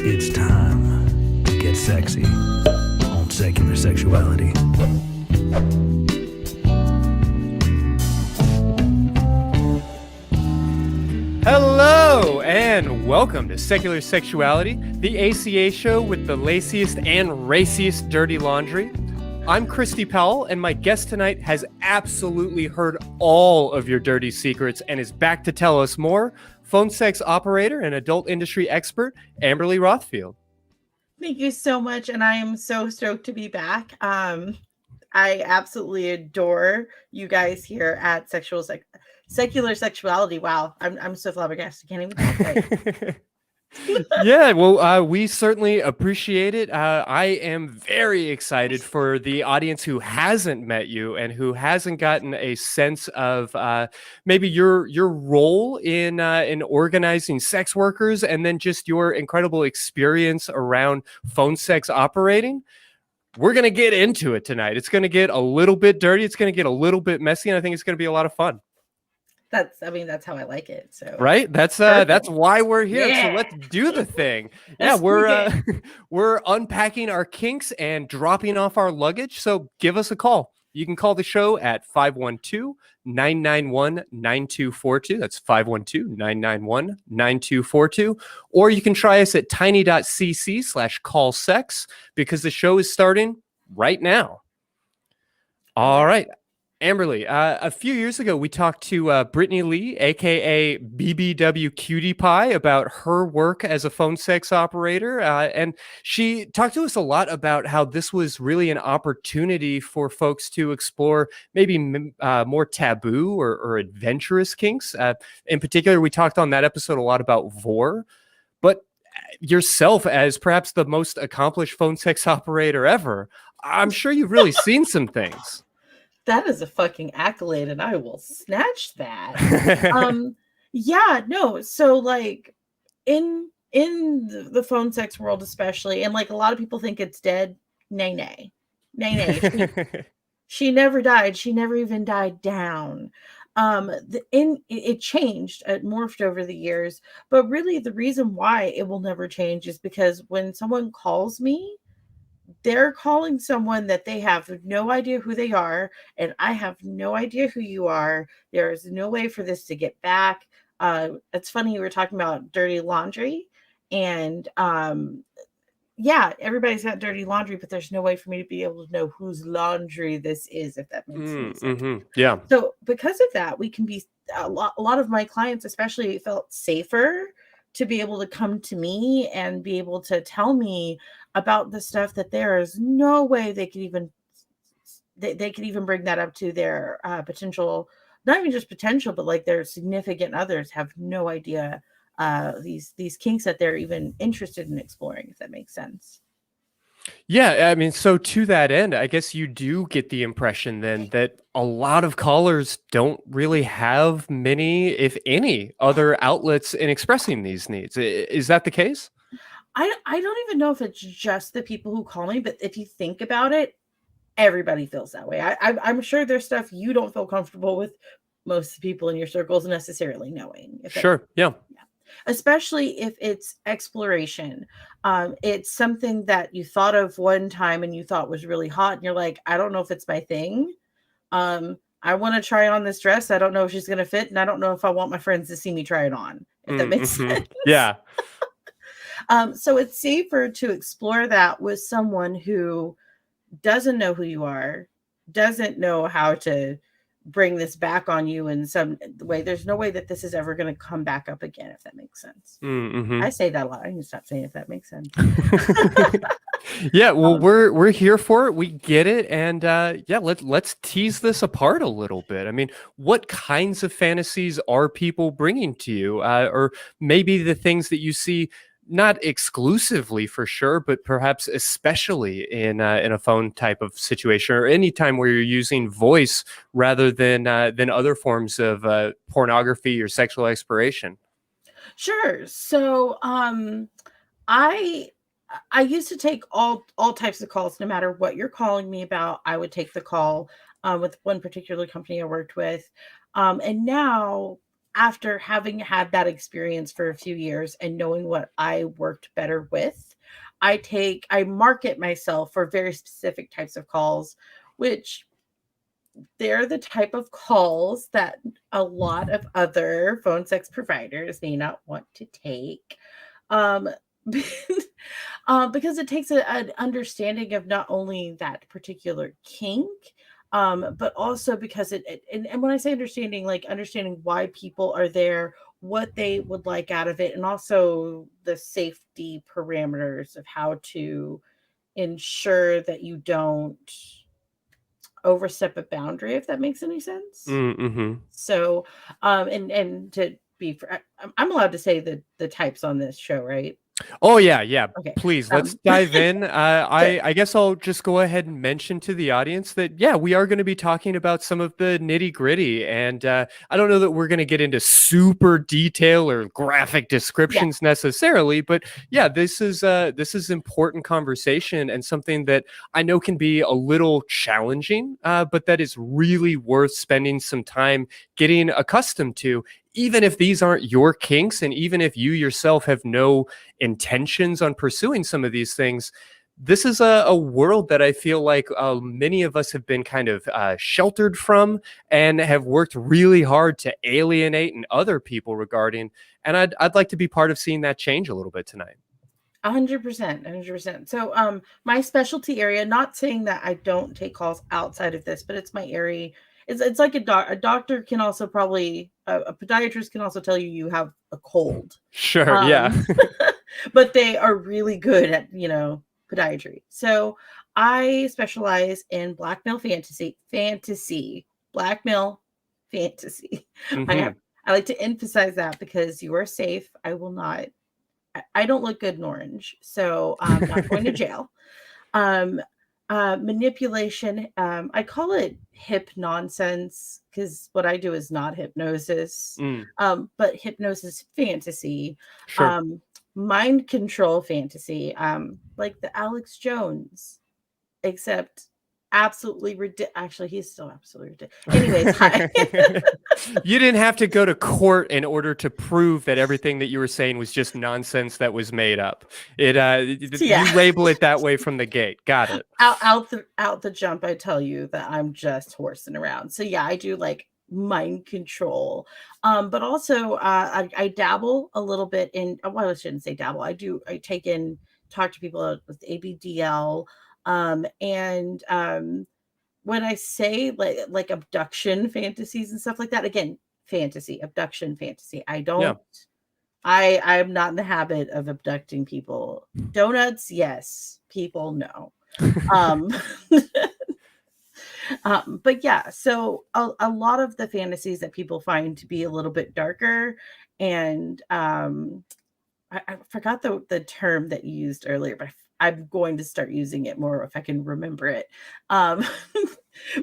It's time to get sexy on Secular Sexuality. Hello and welcome to Secular Sexuality, the ACA show with the laciest and raciest dirty laundry. I'm Christy Powell, and my guest tonight has absolutely heard all of your dirty secrets and is back to tell us more. Phone sex operator and adult industry expert, Amberly Rothfield. Thank you so much, and I am so stoked to be back. I absolutely adore you guys here at Secular Sexuality. Wow, I'm so flabbergasted. I can't even talk right. Yeah, well, we certainly appreciate it. I am very excited for the audience who hasn't met you and who hasn't gotten a sense of maybe your role in organizing sex workers, and then just your incredible experience around phone sex operating. We're going to get into it tonight. It's going to get a little bit dirty. It's going to get a little bit messy, and I think it's going to be a lot of fun. That's how I like it. So right, that's why we're here. Yeah. So let's do the thing. Yeah, we're unpacking our kinks and dropping off our luggage. So give us a call. You can call the show at 512-991-9242. That's 512-991-9242. Or you can try us at tiny.cc/callsex, because the show is starting right now. All right. Amberly, a few years ago, we talked to Brittany Lee, a.k.a. BBW Cutie Pie, about her work as a phone sex operator. And she talked to us a lot about how this was really an opportunity for folks to explore maybe more taboo or adventurous kinks. In particular, we talked on that episode a lot about vor. But yourself, as perhaps the most accomplished phone sex operator ever, I'm sure you've really seen some things. That is a fucking accolade, and I will snatch that. Yeah, no. So like in the phone sex world, especially, and like a lot of people think it's dead. Nay. She never died. She never even died down. It changed, it morphed over the years, but really the reason why it will never change is because when someone calls me, they're calling someone that they have no idea who they are, and I have no idea who you are. There is no way for this to get back. It's funny, you were talking about dirty laundry, and yeah, everybody's got dirty laundry, but there's no way for me to be able to know whose laundry this is, if that makes sense. Mm-hmm. Yeah. So because of that, we can be a lot of my clients especially felt safer to be able to come to me and be able to tell me about the stuff that there is no way they could even bring that up to their potential, not even just potential, but like their significant others have no idea these kinks that they're even interested in exploring, if that makes sense. Yeah, I mean, so to that end, I guess you do get the impression then that a lot of callers don't really have many, if any, other outlets in expressing these needs. Is that the case? I don't even know if it's just the people who call me, but if you think about it, everybody feels that way. I'm sure there's stuff you don't feel comfortable with most people in your circles necessarily knowing. Sure, yeah. Especially if it's exploration. It's something that you thought of one time and you thought was really hot, and you're like, I don't know if it's my thing. I want to try on this dress. I don't know if she's going to fit, and I don't know if I want my friends to see me try it on, if that makes sense. Yeah. So it's safer to explore that with someone who doesn't know who you are, doesn't know how to bring this back on you in some way. There's no way that this is ever going to come back up again, if that makes sense. Mm-hmm. I say that a lot. I need to stop saying if that makes sense. Yeah, well, we're here for it. We get it, and yeah, let's tease this apart a little bit. I mean, what kinds of fantasies are people bringing to you, or maybe the things that you see? Not exclusively for sure, but perhaps especially in a phone type of situation, or any time where you're using voice rather than other forms of pornography or sexual exploration. Sure. So I used to take all types of calls, no matter what you're calling me about. I would take the call with one particular company I worked with, and now after having had that experience for a few years and knowing what I worked better with, I market myself for very specific types of calls, which they're the type of calls that a lot of other phone sex providers may not want to take. Um, because it takes an understanding of not only that particular kink, but also because and when I say understanding, like understanding why people are there, what they would like out of it, and also the safety parameters of how to ensure that you don't overstep a boundary, if that makes any sense. Mm-hmm. So, and to be, I'm allowed to say the types on this show, right? Oh yeah. Okay. Please, let's dive in. I guess I'll just go ahead and mention to the audience that we are going to be talking about some of the nitty gritty, and I don't know that we're going to get into super detail or graphic descriptions necessarily, but this is important conversation and something that I know can be a little challenging, but that is really worth spending some time getting accustomed to. Even if these aren't your kinks, and even if you yourself have no intentions on pursuing some of these things, this is a world that I feel like many of us have been kind of sheltered from and have worked really hard to alienate and other people regarding. And I'd like to be part of seeing that change a little bit tonight. 100%. So, my specialty area, not saying that I don't take calls outside of this, but it's my area. It's like a doctor can also probably, a podiatrist can also tell you have a cold. Sure, yeah. But they are really good at, podiatry. So I specialize in blackmail fantasy, blackmail fantasy. Mm-hmm. I like to emphasize that because you are safe. I don't look good in orange, so I'm not going to jail. Manipulation, I call it hip nonsense because what I do is not hypnosis, but hypnosis fantasy, Sure. mind control fantasy, like the Alex Jones, except absolutely ridiculous. Actually, he's still absolutely ridiculous. Anyways, hi. You didn't have to go to court in order to prove that everything that you were saying was just nonsense that was made up. You label it that way from the gate. Got it. Out the jump, I tell you that I'm just horsing around. So I do like mind control, but also I dabble a little bit in. Well, I shouldn't say dabble. I talk to people with ABDL, and when I say like abduction fantasies and stuff like that, again, abduction fantasy. I'm not in the habit of abducting people. Donuts, yes. People, no. But so a lot of the fantasies that people find to be a little bit darker, and I forgot the term that you used earlier, but I'm going to start using it more if I can remember it.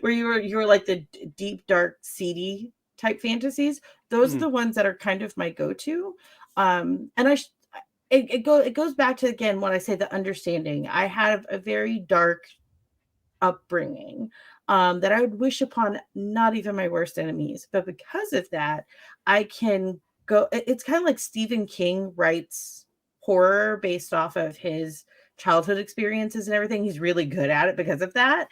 Where you were like the deep, dark, seedy type fantasies. Those are the ones that are kind of my go-to. And it goes back to, again, when I say the understanding. I have a very dark upbringing that I would wish upon not even my worst enemies, but because of that, I can go. It's kind of like Stephen King writes horror based off of his childhood experiences and everything. He's really good at it because of that.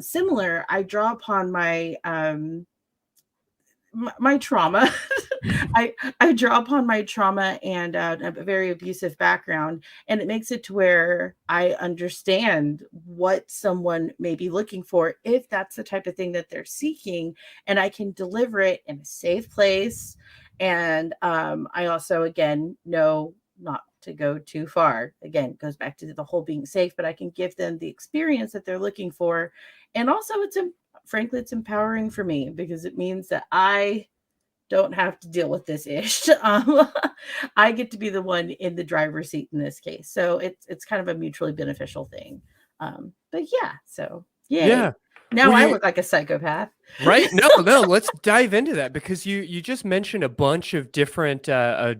Similar, I draw upon my trauma. I draw upon my trauma and a very abusive background, and it makes it to where I understand what someone may be looking for if that's the type of thing that they're seeking, and I can deliver it in a safe place. And I also, again, know not to go too far. Again, it goes back to the whole being safe, but I can give them the experience that they're looking for. And also frankly, it's empowering for me because it means that I don't have to deal with this ish. I get to be the one in the driver's seat in this case. So it's kind of a mutually beneficial thing. But so yay. Yeah. Now I look like a psychopath. Right? No, let's dive into that, because you just mentioned a bunch of different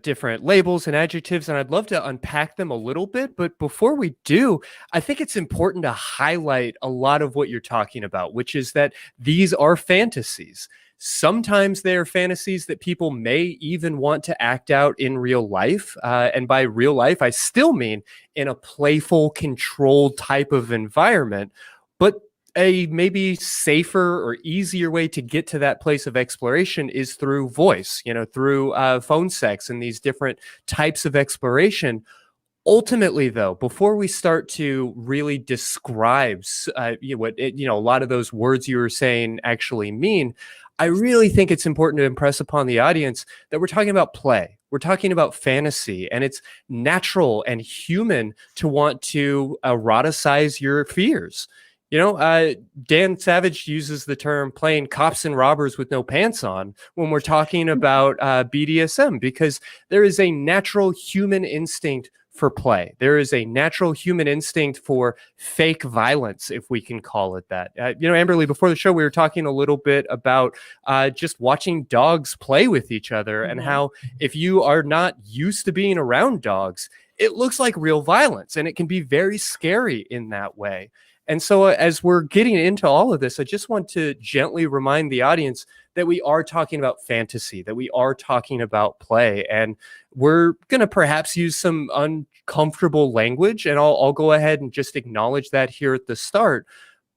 different labels and adjectives, and I'd love to unpack them a little bit. But before we do, I think it's important to highlight a lot of what you're talking about, which is that these are fantasies. Sometimes they are fantasies that people may even want to act out in real life. And by real life, I still mean in a playful, controlled type of environment. But a maybe safer or easier way to get to that place of exploration is through voice, through phone sex and these different types of exploration. Ultimately, though, before we start to really describe a lot of those words you were saying actually mean, I really think it's important to impress upon the audience that we're talking about play. We're talking about fantasy, and it's natural and human to want to eroticize your fears. Dan Savage uses the term playing cops and robbers with no pants on when we're talking about BDSM, because there is a natural human instinct for play. There is a natural human instinct for fake violence, if we can call it that. Amberly, before the show, we were talking a little bit about just watching dogs play with each other, and how if you are not used to being around dogs, it looks like real violence, and it can be very scary in that way. And so as we're getting into all of this, I just want to gently remind the audience that we are talking about fantasy, that we are talking about play, and we're going to perhaps use some uncomfortable language, and I'll go ahead and just acknowledge that here at the start.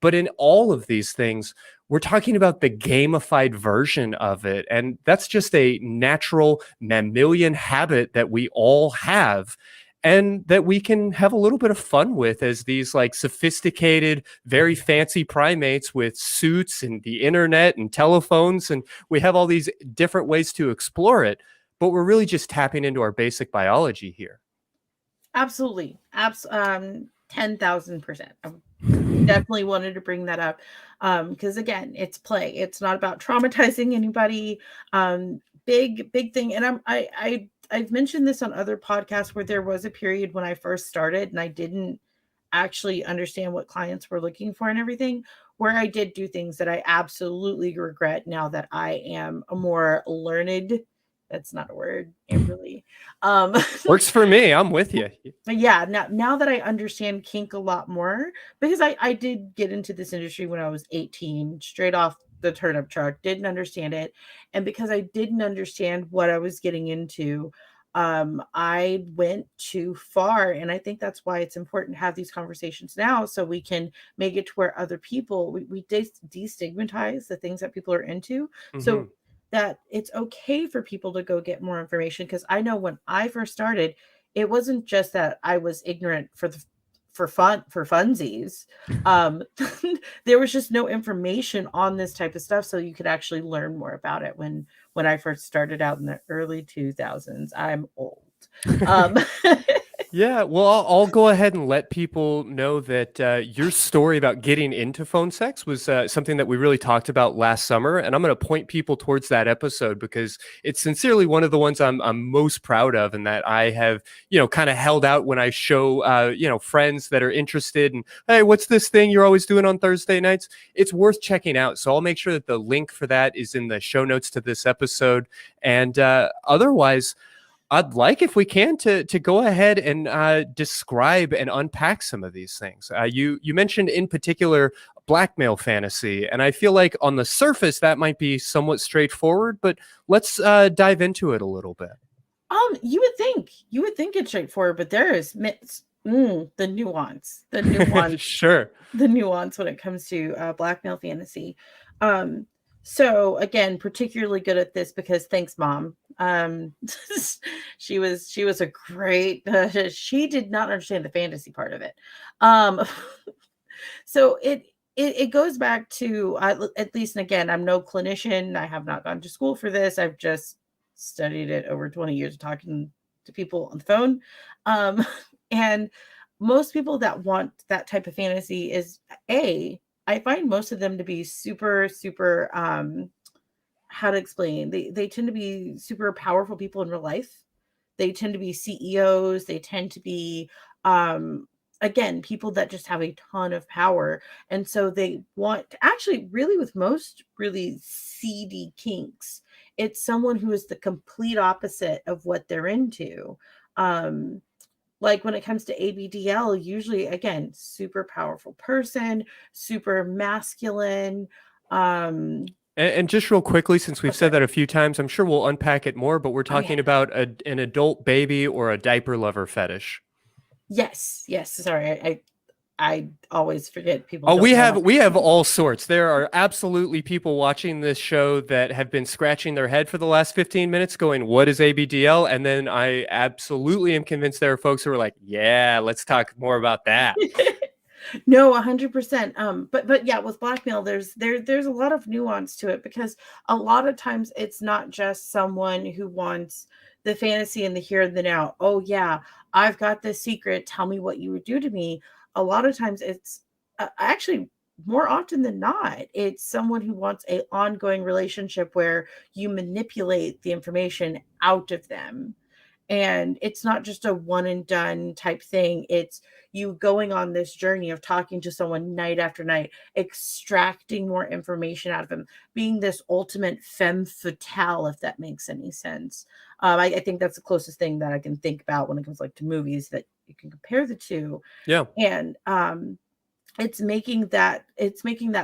But in all of these things, we're talking about the gamified version of it, and that's just a natural mammalian habit that we all have, and that we can have a little bit of fun with as these like sophisticated, very fancy primates with suits and the internet and telephones. And we have all these different ways to explore it, but we're really just tapping into our basic biology here. Absolutely. 10,000%. I definitely wanted to bring that up. Because again, it's play. It's not about traumatizing anybody. Big thing. And I've mentioned this on other podcasts where there was a period when I first started and I didn't actually understand what clients were looking for and everything, where I did do things that I absolutely regret now that I am a more learned, that's not a word, Amberly. Works for me. I'm with you. But yeah, now that I understand kink a lot more, because I did get into this industry when I was 18, straight off the turnip truck, didn't understand it. And because I didn't understand what I was getting into, I went too far. And I think that's why it's important to have these conversations now, so we can make it to where other people, we destigmatize the things that people are into. So that it's okay for people to go get more information. Because I know when I first started, it wasn't just that I was ignorant for funsies. There was just no information on this type of stuff, so you could actually learn more about it. When I first started out in the early 2000s, I'm old. Yeah, well, I'll go ahead and let people know that your story about getting into phone sex was something that we really talked about last summer, and I'm going to point people towards that episode because it's sincerely one of the ones I'm most proud of, and that I have, kind of held out when I show, friends that are interested, and hey, what's this thing you're always doing on Thursday nights? It's worth checking out. So I'll make sure that the link for that is in the show notes to this episode, and otherwise, I'd like, if we can, to go ahead and describe and unpack some of these things. You mentioned in particular blackmail fantasy, and I feel like on the surface that might be somewhat straightforward, but let's dive into it a little bit. You would think it's straightforward, but there is the nuance, Sure. the nuance when it comes to blackmail fantasy. So again, particularly good at this because thanks, Mom. She was a great. She did not understand the fantasy part of it. So it goes back to at least, and again, I'm no clinician. I have not gone to school for this. I've just studied it over 20 years of talking to people on the phone. And most people that want that type of fantasy is I find most of them to be super, super, how to explain? They tend to be super powerful people in real life. They tend to be CEOs. They tend to be again, people that just have a ton of power. And so they want to actually, really, with most really seedy kinks, it's someone who is the complete opposite of what they're into. Like when it comes to ABDL, usually, again, super powerful person, super masculine. And just real quickly, since we've said that a few times, I'm sure we'll unpack it more, but we're talking about an adult baby or a diaper lover fetish. Yes. Sorry, I always forget people. Oh, we have all sorts. There are absolutely people watching this show that have been scratching their head for the last 15 minutes going, what is ABDL? And then I absolutely am convinced there are folks who are like, yeah, let's talk more about that. No, 100%. But yeah, with blackmail, there's a lot of nuance to it, because a lot of times it's not just someone who wants the fantasy and the here and the now. Oh yeah, I've got this secret. Tell me what you would do to me. A lot of times it's actually, more often than not, it's someone who wants a ongoing relationship where you manipulate the information out of them. And it's not just a one and done type thing. It's you going on this journey of talking to someone night after night, extracting more information out of them, being this ultimate femme fatale, if that makes any sense. I think that's the closest thing that I can think about when it comes like to movies that you can compare the two. Yeah. And it's making that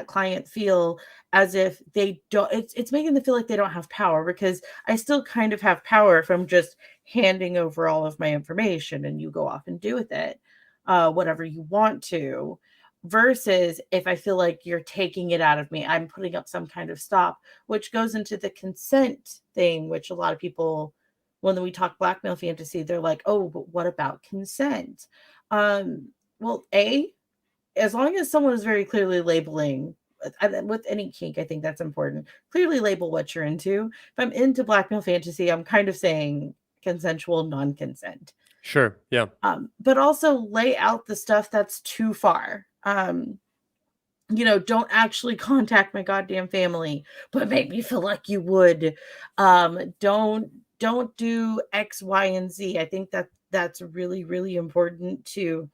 client feel as if they don't, it's making them feel like they don't have power, because I still kind of have power if I'm just handing over all of my information and you go off and do with it whatever you want to, versus if I feel like you're taking it out of me, I'm putting up some kind of stop, which goes into the consent thing, which a lot of people, when we talk blackmail fantasy, they're like, oh, but what about consent? Well, as long as someone is very clearly labeling, with any kink, I think that's important. Clearly label what you're into. If I'm into blackmail fantasy, I'm kind of saying consensual non-consent. Sure. Yeah. But also lay out the stuff that's too far. Don't actually contact my goddamn family, but make me feel like you would. Don't do X, Y, and Z. I think that's really, really important to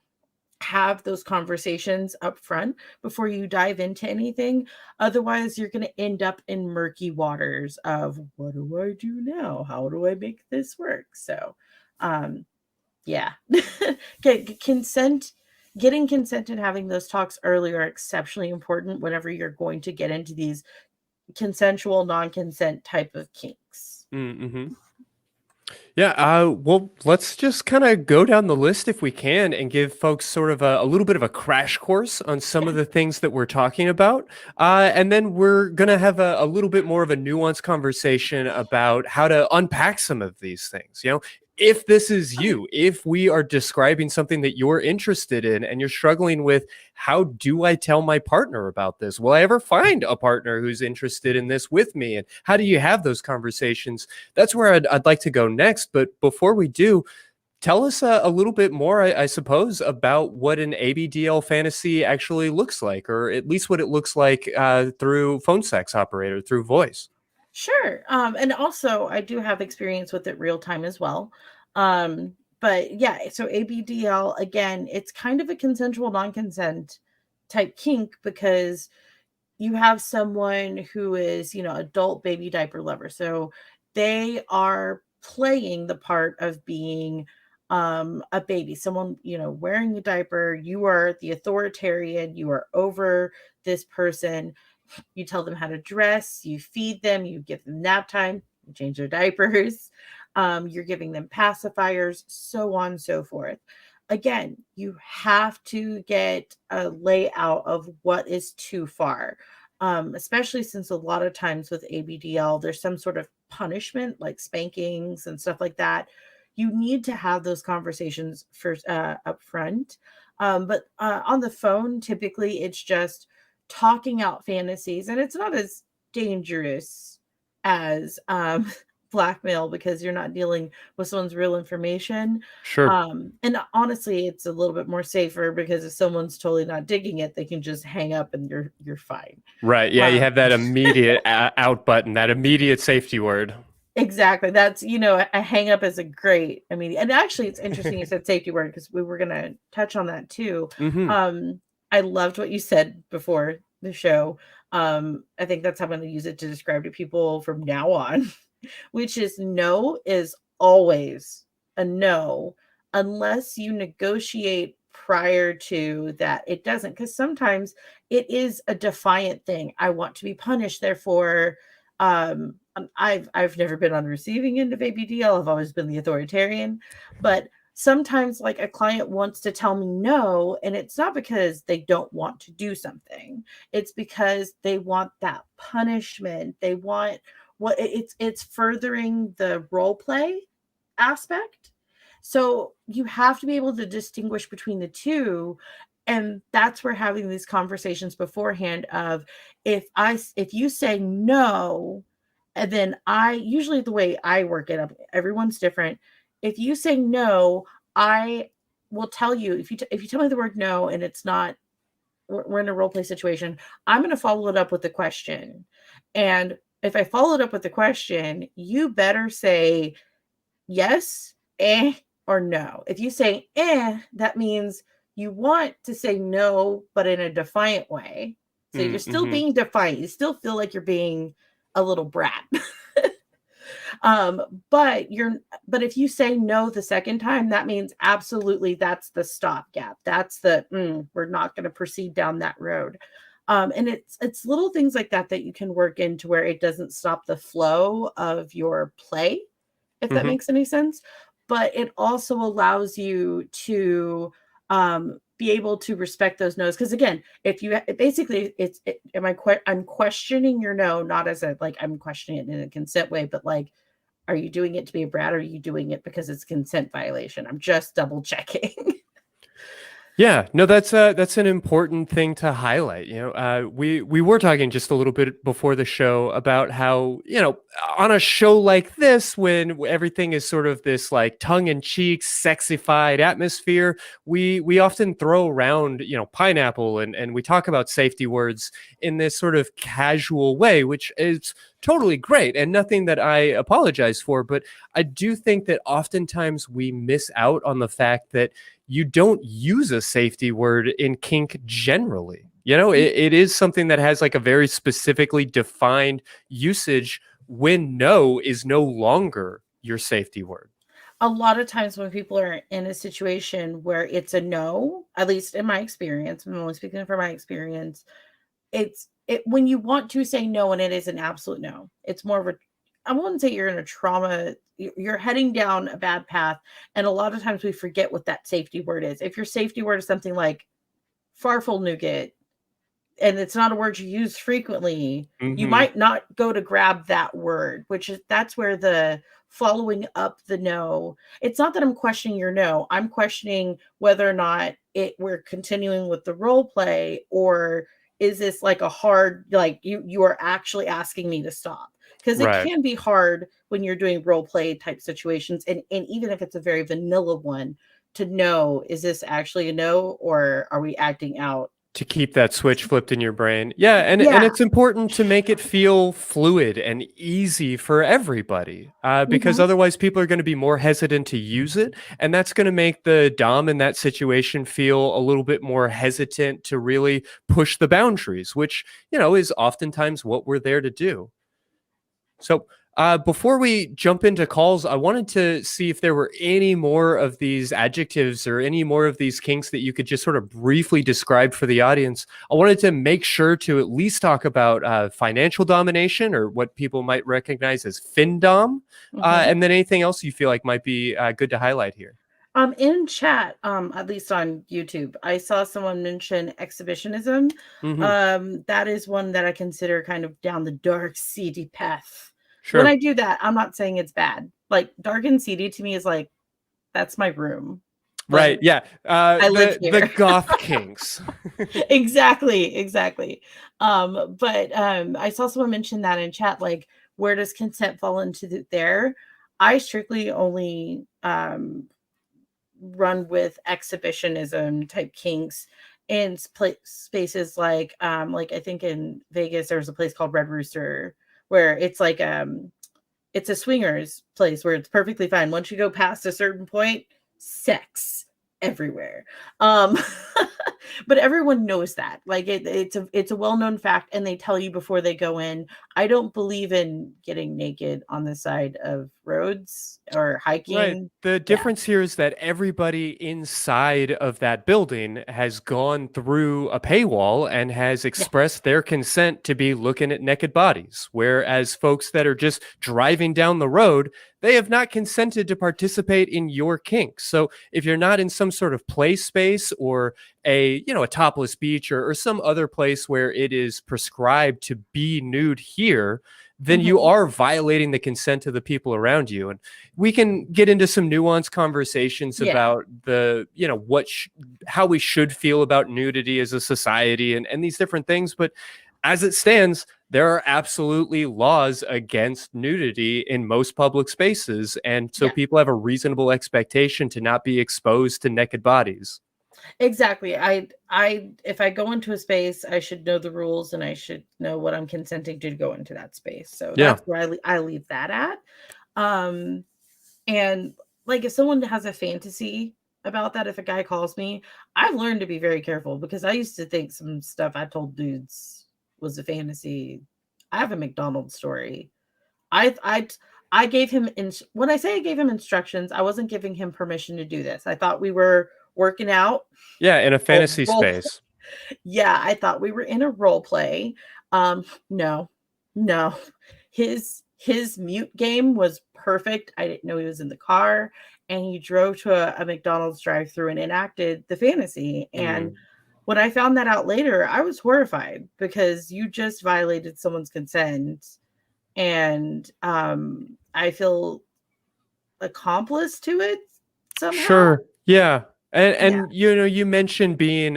have those conversations up front before you dive into anything. Otherwise, you're going to end up in murky waters of, what do I do now? How do I make this work? So, yeah. Okay, getting consent and having those talks early are exceptionally important whenever you're going to get into these consensual, non-consent type of kinks. Mm-hmm. Yeah, well, let's just kind of go down the list if we can and give folks sort of a little bit of a crash course on some of the things that we're talking about. And then we're going to have a little bit more of a nuanced conversation about how to unpack some of these things. If this is you, if we are describing something that you're interested in and you're struggling with, how do I tell my partner about this? Will I ever find a partner who's interested in this with me? And how do you have those conversations? That's where I'd like to go next. But before we do, tell us a little bit more, I suppose, about what an ABDL fantasy actually looks like, or at least what it looks like through phone sex operator, through voice. Sure. And also I do have experience with it real time as well. But yeah, so ABDL, again, it's kind of a consensual non-consent type kink, because you have someone who is, adult baby diaper lover. So they are playing the part of being a baby, someone, wearing a diaper. You are the authoritarian, you are over this person. You tell them how to dress, you feed them, you give them nap time, you change their diapers, you're giving them pacifiers, so on and so forth. Again, you have to get a layout of what is too far, especially since a lot of times with ABDL, there's some sort of punishment like spankings and stuff like that. You need to have those conversations first up front. But on the phone, typically it's just talking out fantasies, and it's not as dangerous as blackmail, because you're not dealing with someone's real information. Sure. And honestly, it's a little bit more safer, because if someone's totally not digging it, they can just hang up and you're fine. Right. Yeah, you have that immediate out button, that immediate safety word. Exactly. That's, a hang up is a great, and actually it's interesting you said safety word because we were going to touch on that too. Hmm. I loved what you said before the show. I think that's how I'm going to use it to describe to people from now on, which is no is always a no unless you negotiate prior to that. It doesn't, because sometimes it is a defiant thing. I want to be punished, therefore I've never been on the receiving end of ABDL. I've always been the authoritarian, but sometimes like a client wants to tell me no, and it's not because they don't want to do something. It's because they want that punishment. They want what it's furthering the role play aspect. So you have to be able to distinguish between the two. And that's where having these conversations beforehand of if you say no, and then I usually the way I work it up, everyone's different. If you say no, I will tell you if you tell me the word no and it's not we're in a role play situation, I'm going to follow it up with a question. And if I follow it up with a question, you better say yes, or no. If you say that means you want to say no, but in a defiant way. So you're still Mm-hmm. being defiant. You still feel like you're being a little brat. But if you say no the second time, that means absolutely that's the stopgap. That's the we're not going to proceed down that road. And it's little things like that that you can work into where it doesn't stop the flow of your play, if that Mm-hmm. makes any sense. But it also allows you to be able to respect those no's. Because again, if you basically I'm questioning your no, not as a like I'm questioning it in a consent way, but like, are you doing it to be a brat? Or are you doing it because it's a consent violation? I'm just double checking. Yeah, no, that's an important thing to highlight. We were talking just a little bit before the show about how on a show like this, when everything is sort of this like tongue in cheek, sexified atmosphere, we often throw around pineapple and we talk about safety words in this sort of casual way, which is totally great and nothing that I apologize for. But I do think that oftentimes we miss out on the fact that you don't use a safety word in kink generally. It is something that has like a very specifically defined usage when no is no longer your safety word. A lot of times when people are in a situation where it's a no, at least in my experience, I'm only speaking from my experience, it's when you want to say no and it is an absolute no. It's more of a I wouldn't say you're in a trauma, you're heading down a bad path. And a lot of times we forget what that safety word is. If your safety word is something like farfel nougat, and it's not a word you use frequently, you Mm-hmm. might not go to grab that word, that's where the following up the no. It's not that I'm questioning your no. I'm questioning whether or not we're continuing with the role play, or is this like a hard, like you are actually asking me to stop? Because it Right. can be hard when you're doing role play type situations, and even if it's a very vanilla one, to know, is this actually a no, or are we acting out? To keep that switch flipped in your brain. Yeah, and Yeah. it's important to make it feel fluid and easy for everybody, because Mhm. otherwise people are going to be more hesitant to use it, and that's going to make the dom in that situation feel a little bit more hesitant to really push the boundaries, which is oftentimes what we're there to do. So, before we jump into calls, I wanted to see if there were any more of these adjectives or any more of these kinks that you could just sort of briefly describe for the audience. I wanted to make sure to at least talk about financial domination, or what people might recognize as findom, Mhm. and then anything else you feel like might be good to highlight here. In chat, at least on YouTube, I saw someone mention exhibitionism. Hmm. That is one that I consider kind of down the dark, seedy path. When I Sure. do that, I'm not saying it's bad. Like dark and seedy to me is like that's my room. Right. Like Yeah. I live The here. goth kinks. Exactly. But I saw someone mention that in chat, like where does consent fall into there? I strictly only run with exhibitionism type kinks in spaces like I think in Vegas there's a place called Red Rooster, where it's like it's a swingers place where it's perfectly fine. Once you go past a certain point, sex everywhere. Um, but everyone knows that. Like it's a well-known fact, and they tell you before they go in. I don't believe in getting naked on the side of roads or Right. hiking. The Yeah. difference here is that everybody inside of that building has gone through a paywall and has Yeah. expressed their consent to be looking at naked bodies. Whereas folks that are just driving down the road, they have not consented to participate in your kink. So if you're not in some sort of play space or a topless beach or some other place where it is prescribed to be nude here, then you Mhm. are violating the consent of the people around you. And we can get into some nuanced conversations Yeah. about how we should feel about nudity as a society and these different things. But as it stands, there are absolutely laws against nudity in most public spaces. And so Yeah. people have a reasonable expectation to not be exposed to naked bodies. Exactly. If I go into a space, I should know the rules and I should know what I'm consenting to go into that space. So Yeah. that's where I leave that at. Um, and like if someone has a fantasy about that, if a guy calls me, I've learned to be very careful because I used to think some stuff I told dudes was a fantasy. I have a McDonald's story. I I gave him when I say I gave him instructions, I wasn't giving him permission to do this. I thought we were working out Yeah. In a a fantasy role. space. Yeah, I thought we were in a role play. No, no. His mute game was perfect. I didn't know he was in the car, and he drove to a McDonald's drive-through and enacted the fantasy. And Mm. when I found that out later, I was horrified because you just violated someone's consent, and I feel accomplice to it somehow. Sure. Yeah. And Yeah, you mentioned being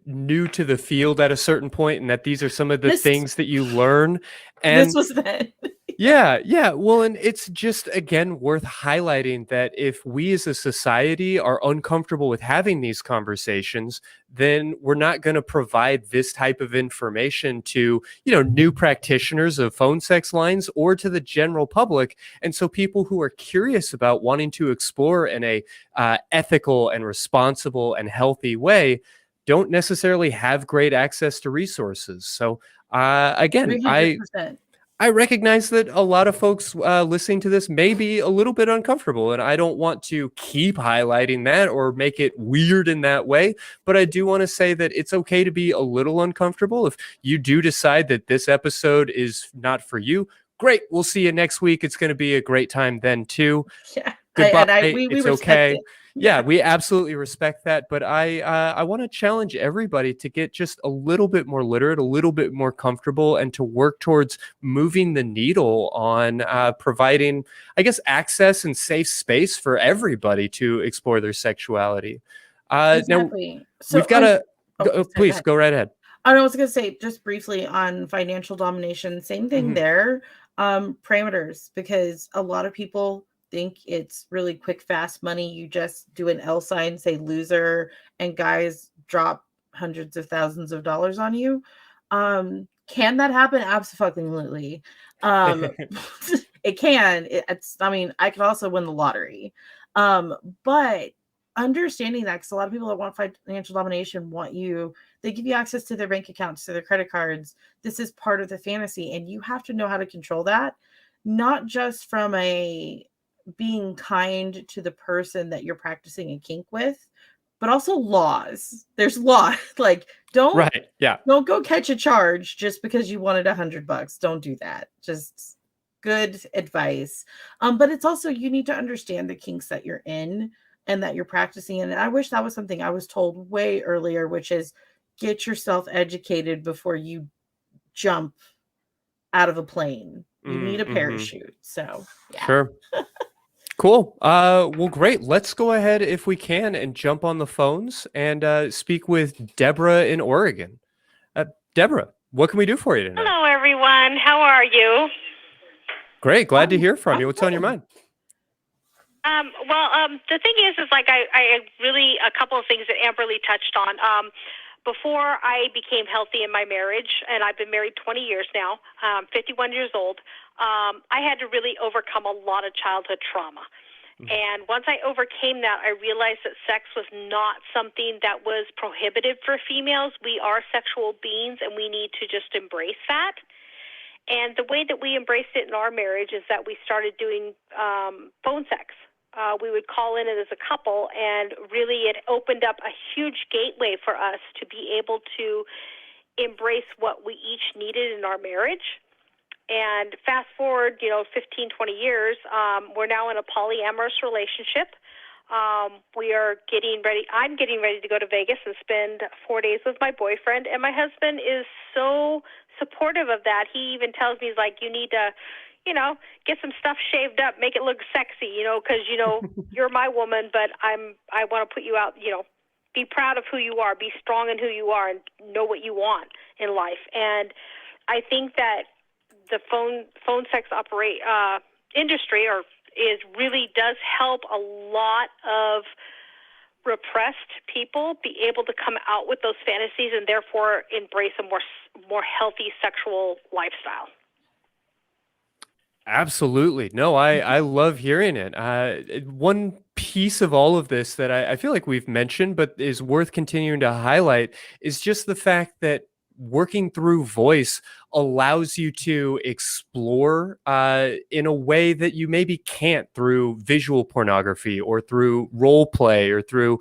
new to the field at a certain point and that these are some of the this things that you learn. this And was then. yeah, yeah. Well, and it's just again worth highlighting that if we as a society are uncomfortable with having these conversations, then we're not going to provide this type of information to, new practitioners of phone sex lines or to the general public. And so people who are curious about wanting to explore in a ethical and responsible and healthy way don't necessarily have great access to resources. So again, I 300%. I recognize that a lot of folks listening to this may be a little bit uncomfortable, and I don't want to keep highlighting that or make it weird in that way. But I do want to say that it's okay to be a little uncomfortable. If you do decide that this episode is not for you, great. We'll see you next week. It's going to be a great time then, too. Yeah. Goodbye. We It's respect okay. it. Yeah, Yeah. we absolutely respect that. But I want to challenge everybody to get just a little bit more literate, a little bit more comfortable, and to work towards moving the needle on providing, I guess, access and safe space for everybody to explore their sexuality. Now Exactly. we've So got to sorry, go please ahead. go right ahead. I was gonna say just briefly on financial domination, same thing Mhm. there. Parameters, because a lot of people think it's really quick, fast money. You just do an L sign, say loser, and guys drop hundreds of thousands of dollars on you. Can that happen? Absolutely. Um, it can. I mean, I could also win the lottery. But understanding that, because a lot of people that want financial domination want you, they give you access to their bank accounts, to their credit cards. This is part of the fantasy, and you have to know how to control that, not just from a being kind to the person that you're practicing a kink with, but also laws. There's law. Like don't Right. Yeah. don't go catch a charge just because you wanted $100. Don't do that. Just good advice. But it's also you need to understand the kinks that you're in and that you're practicing. And I wish that was something I was told way earlier, which is get yourself educated before you jump out of a plane. You need a Mm-hmm. parachute. So yeah. Sure. Cool. Well, great. Let's go ahead, if we can, and jump on the phones and speak with Deborah in Oregon. Deborah, what can we do for you tonight? Hello, everyone. How are you? Great. Glad to hear from I'm you. What's on your good. mind? The thing is like I really a couple of things that Amberly touched on. Before I became healthy in my marriage, and I've been married 20 years now, 51 years old, I had to really overcome a lot of childhood trauma. And once I overcame that, I realized that sex was not something that was prohibited for females. We are sexual beings, and we need to just embrace that. And the way that we embraced it in our marriage is that we started doing phone sex. We would call in as a couple, and really it opened up a huge gateway for us to be able to embrace what we each needed in our marriage. And fast forward, 15, 20 years, we're now in a polyamorous relationship. We are getting ready. I'm getting ready to go to Vegas and spend 4 days with my boyfriend. And my husband is so supportive of that. He even tells me, he's like, you need to, get some stuff shaved up, make it look sexy, because, you're my woman, but I want to put you out, be proud of who you are, be strong in who you are, and know what you want in life. And I think that the phone sex industry really does help a lot of repressed people be able to come out with those fantasies and therefore embrace a more healthy sexual lifestyle. Absolutely. No, I love hearing it. One piece of all of this that I feel like we've mentioned, but is worth continuing to highlight, is just the fact that working through voice allows you to explore in a way that you maybe can't through visual pornography or through role play or through,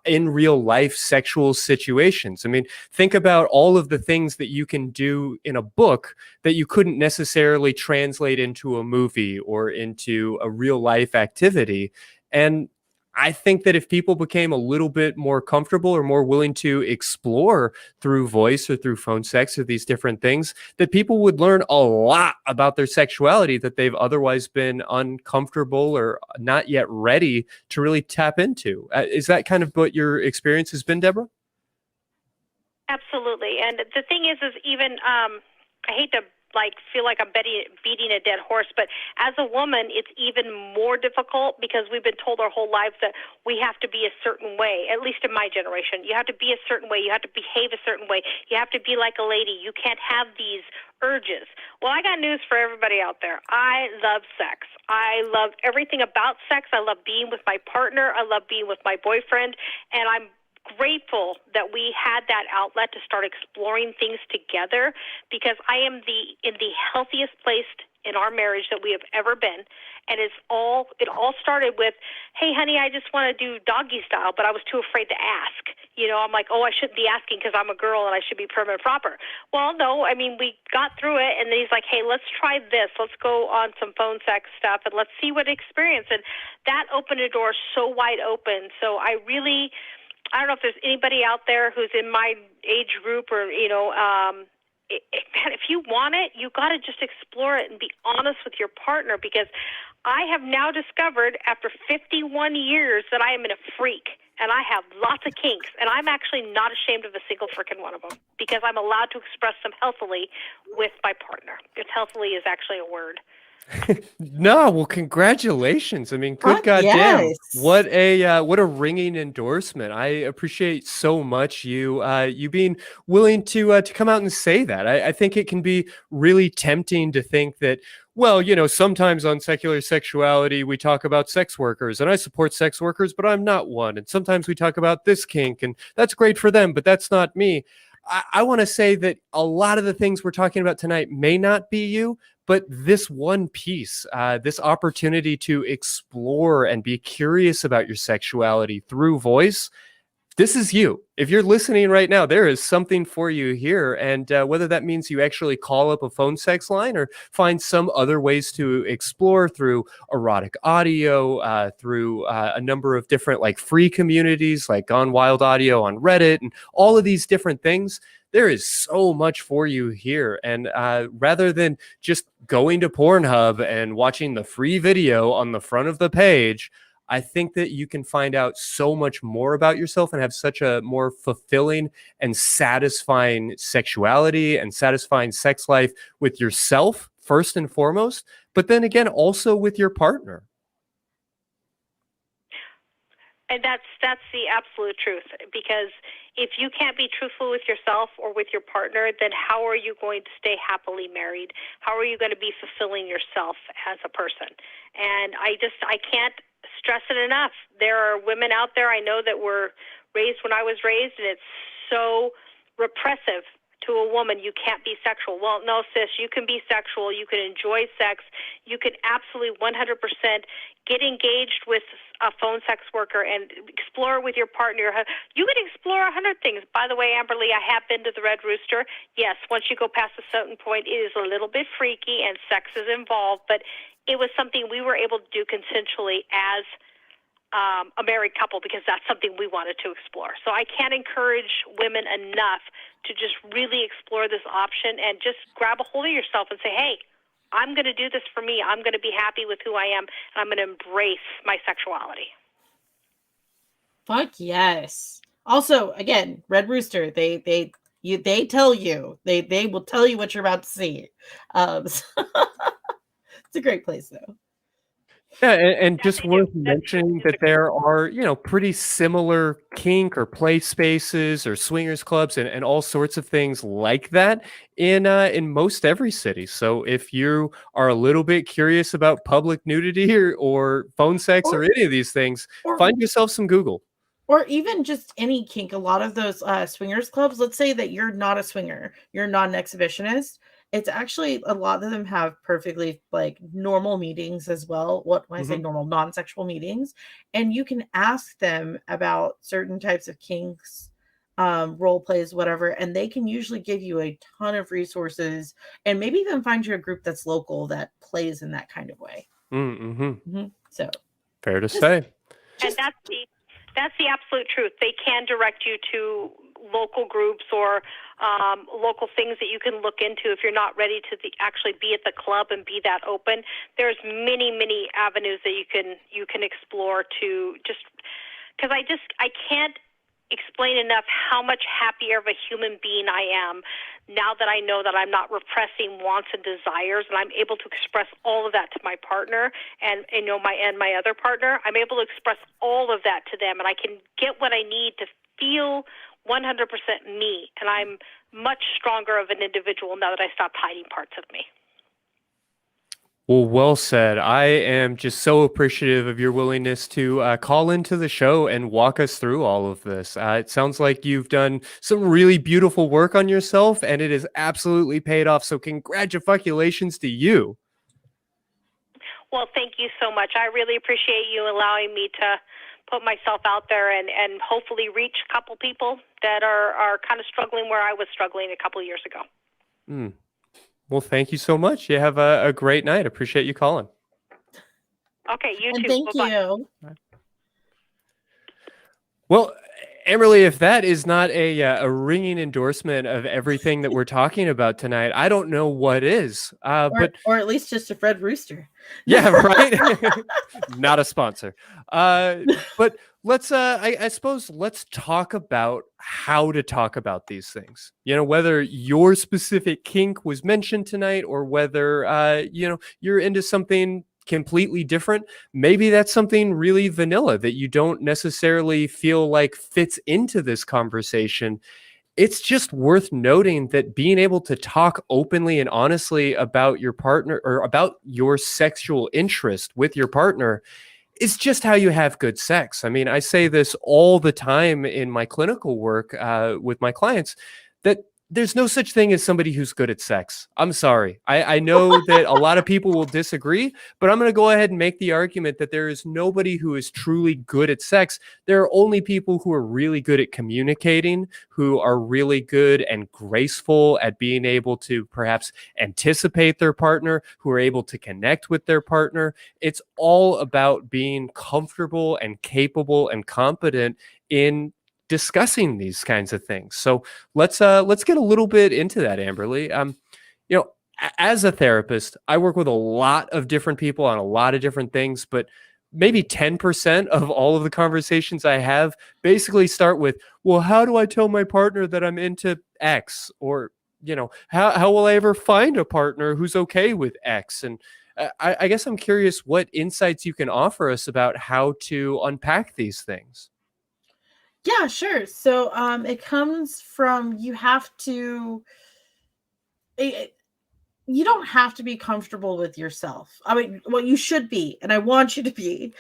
in real life sexual situations. I mean, think about all of the things that you can do in a book that you couldn't necessarily translate into a movie or into a real life activity. And I think that if people became a little bit more comfortable or more willing to explore through voice or through phone sex or these different things, that people would learn a lot about their sexuality that they've otherwise been uncomfortable or not yet ready to really tap into. Is that kind of what your experience has been, Deborah? Absolutely. And the thing is even, I hate to feel like I'm beating a dead horse, but as a woman, it's even more difficult because we've been told our whole lives that we have to be a certain way, at least in my generation. You have to be a certain way. You have to behave a certain way. You have to be like a lady. You can't have these urges. Well, I got news for everybody out there. I love sex. I love everything about sex. I love being with my partner. I love being with my boyfriend, and I'm grateful that we had that outlet to start exploring things together, because I am in the healthiest place in our marriage that we have ever been. And it all started with, hey, honey, I just want to do doggy style, but I was too afraid to ask. I'm like, oh, I shouldn't be asking because I'm a girl and I should be prim and proper. Well, no, I mean, we got through it, and then he's like, hey, let's try this. Let's go on some phone sex stuff and let's see what experience. And that opened a door so wide open. So I don't know if there's anybody out there who's in my age group or, man, if you want it, you got to just explore it and be honest with your partner, because I have now discovered after 51 years that I am a freak and I have lots of kinks, and I'm actually not ashamed of a single freaking one of them because I'm allowed to express them healthily with my partner. If healthily is actually a word. No, well, congratulations. I mean, good goddamn. Yes. What a ringing endorsement. I appreciate so much you being willing to come out and say that. I think it can be really tempting to think that, well, sometimes on Secular Sexuality, we talk about sex workers, and I support sex workers, but I'm not one. And sometimes we talk about this kink, and that's great for them, but that's not me. I want to say that a lot of the things we're talking about tonight may not be you, but this one piece, this opportunity to explore and be curious about your sexuality through voice, this is you. If you're listening right now, there is something for you here. And whether that means you actually call up a phone sex line or find some other ways to explore through erotic audio, through a number of different free communities like Gone Wild Audio on Reddit and all of these different things, there is so much for you here. And rather than just going to Pornhub and watching the free video on the front of the page, I think that you can find out so much more about yourself and have such a more fulfilling and satisfying sexuality and satisfying sex life with yourself, first and foremost, but then again, also with your partner. And that's the absolute truth, because if you can't be truthful with yourself or with your partner, then how are you going to stay happily married? How are you going to be fulfilling yourself as a person? And I can't stress it enough. There are women out there I know that were raised when I was raised, and it's so repressive to a woman, you can't be sexual. Well, no, sis, you can be sexual. You can enjoy sex. You can absolutely 100% get engaged with a phone sex worker and explore with your partner. You can explore 100 things. By the way, Amberly, I have been to the Red Rooster. Yes, once you go past a certain point, it is a little bit freaky and sex is involved, but it was something we were able to do consensually as a married couple, because that's something we wanted to explore. So I can't encourage women enough to just really explore this option and just grab a hold of yourself and say, hey, I'm going to do this for me. I'm going to be happy with who I am, and I'm going to embrace my sexuality. Fuck yes. Also, again, Red Rooster, they tell you, they will tell you what you're about to see. It's a great place though. Yeah, and just worth mentioning that there are, pretty similar kink or play spaces or swingers clubs and all sorts of things like that in most every city. So if you are a little bit curious about public nudity or phone sex or any of these things, find yourself some Google. Or even just any kink. A lot of those swingers clubs, let's say that you're not a swinger, you're not an exhibitionist. It's actually, a lot of them have perfectly like normal meetings as well. When I say normal, non-sexual meetings, and you can ask them about certain types of kinks, role plays, whatever, and they can usually give you a ton of resources and maybe even find you a group that's local that plays in that kind of way. So fair to say. And that's the absolute truth. They can direct you to local groups or local things that you can look into if you're not ready to actually be at the club and be that open. There's many avenues that you can explore to just, because I can't explain enough how much happier of a human being I am now that I know that I'm not repressing wants and desires, and I'm able to express all of that to my partner and my other partner. I'm able to express all of that to them, and I can get what I need to feel 100% me, and I'm much stronger of an individual now that I stopped hiding parts of me. Well said. I am just so appreciative of your willingness to call into the show and walk us through all of this. It sounds like you've done some really beautiful work on yourself, and it has absolutely paid off. So congratulations to you. Well, thank you so much. I really appreciate you allowing me to put myself out there and hopefully reach a couple people that are kind of struggling where I was struggling a couple years ago. Well, thank you so much. You have a great night. Appreciate you calling. Okay, you too. Thank you. Well, Amberly, if that is not a ringing endorsement of everything that we're talking about tonight, I don't know what is. Or at least just a Red Rooster. Yeah, right. Not a sponsor. But let's I suppose let's talk about how to talk about these things. Whether your specific kink was mentioned tonight or whether you're into something completely different. Maybe that's something really vanilla that you don't necessarily feel like fits into this conversation. It's just worth noting that being able to talk openly and honestly about your partner or about your sexual interest with your partner is just how you have good sex. I mean, I say this all the time in my clinical work with my clients, that there's no such thing as somebody who's good at sex. I'm sorry. I know that a lot of people will disagree, but I'm going to go ahead and make the argument that there is nobody who is truly good at sex. There are only people who are really good at communicating, who are really good and graceful at being able to perhaps anticipate their partner, who are able to connect with their partner. It's all about being comfortable and capable and competent in discussing these kinds of things. So let's get a little bit into that, Amberly. As a therapist, I work with a lot of different people on a lot of different things, but maybe 10% of all of the conversations I have basically start with, well, how do I tell my partner that I'm into X? Or, how will I ever find a partner who's okay with X? And I guess I'm curious what insights you can offer us about how to unpack these things. Yeah, sure. So it comes from you have to you don't have to be comfortable with yourself. I mean, well, you should be, and I want you to be.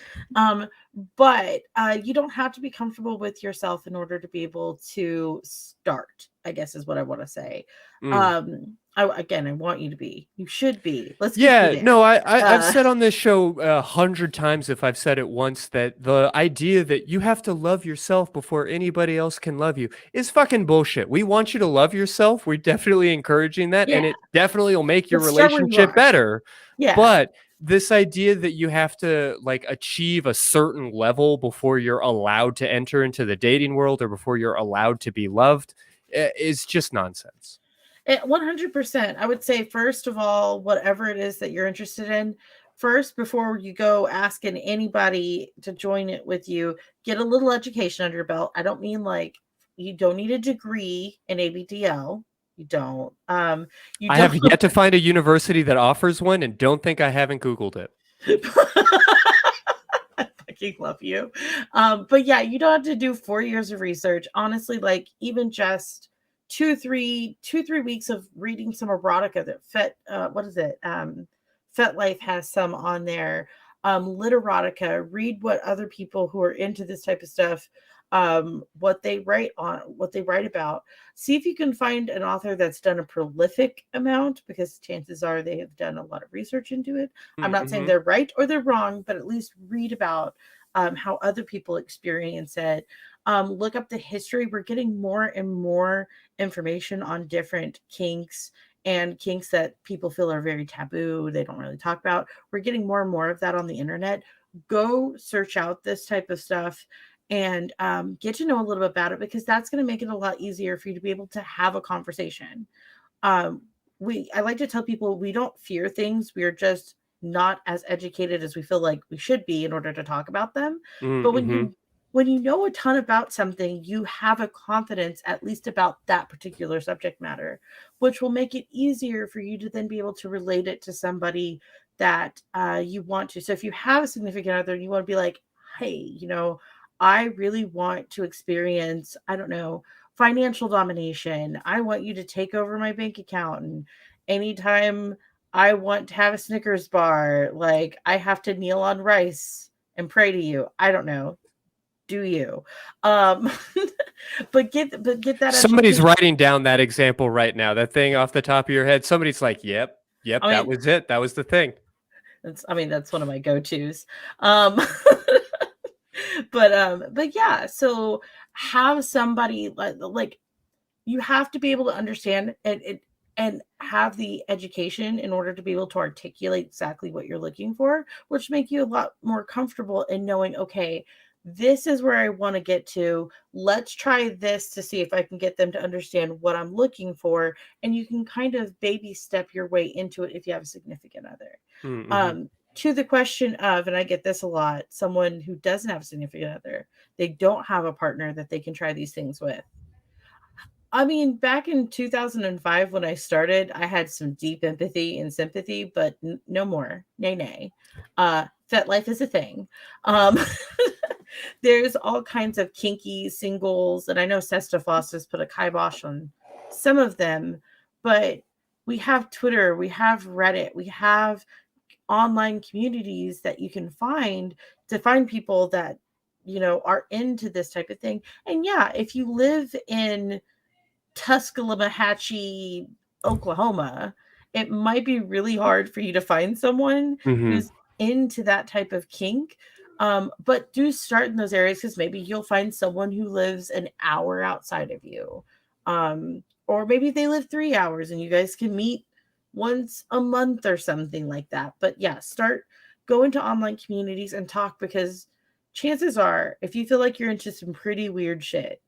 But you don't have to be comfortable with yourself in order to be able to start, I guess is what I want to say. Again, I want you to be. You should be. Let's get you Yeah, there. no, I've said on this show 100 times, if I've said it once, that the idea that you have to love yourself before anybody else can love you is fucking bullshit. We want you to love yourself. We're definitely encouraging that, and Yeah. it definitely will make your But start where you relationship are. better. Yeah. But this idea that you have to like achieve a certain level before you're allowed to enter into the dating world or before you're allowed to be loved is just nonsense. 100%. I would say, first of all, whatever it is that you're interested in, first, before you go asking anybody to join it with you, get a little education under your belt. I don't mean like you don't need a degree in ABDL. You don't. You I have yet to find a university that offers one, and don't think I haven't Googled it. I fucking love you. But yeah, you don't have to do 4 years of research. Honestly, like even just 2-3 weeks of reading some erotica that FetLife has some on there. Literotica, read what other people who are into this type of stuff, what they write about. See if you can find an author that's done a prolific amount, because chances are they have done a lot of research into it. I'm not saying they're right or they're wrong, but at least read about how other people experience it. Look up the history. We're getting more and more information on different kinks and kinks that people feel are very taboo. They don't really talk about. We're getting more and more of that on the internet. Go search out this type of stuff and get to know a little bit about it, because that's going to make it a lot easier for you to be able to have a conversation. I like to tell people we don't fear things. We are just not as educated as we feel like we should be in order to talk about them. But when you know a ton about something, you have a confidence at least about that particular subject matter, which will make it easier for you to then be able to relate it to somebody that you want to. So if you have a significant other and you want to be like, hey, I really want to experience, I don't know, financial domination. I want you to take over my bank account. And anytime I want to have a Snickers bar, like I have to kneel on rice and pray to you. I don't know. Do you? But get that. Somebody's writing down that example right now. That thing off the top of your head. Somebody's like, yep, that was it. That was the thing. That's one of my go-tos. But yeah, so have somebody like you have to be able to understand and have the education in order to be able to articulate exactly what you're looking for, which make you a lot more comfortable in knowing, okay, this is where I want to get to. Let's try this to see if I can get them to understand what I'm looking for. And you can kind of baby step your way into it if you have a significant other. To the question of, and I get this a lot, someone who doesn't have a significant other, they don't have a partner that they can try these things with. I mean, back in 2005, when I started, I had some deep empathy and sympathy, but no more. Nay. FetLife is a thing. There's all kinds of kinky singles, and I know Sestafos has put a kibosh on some of them, but we have Twitter, we have Reddit, we have online communities that you can find to find people that, are into this type of thing. And yeah, if you live in Tuscaloosa, Oklahoma, it might be really hard for you to find someone who's into that type of kink. But do start in those areas, because maybe you'll find someone who lives an hour outside of you. Or maybe they live 3 hours and you guys can meet once a month or something like that. But yeah, go into online communities and talk, because chances are, if you feel like you're into some pretty weird shit,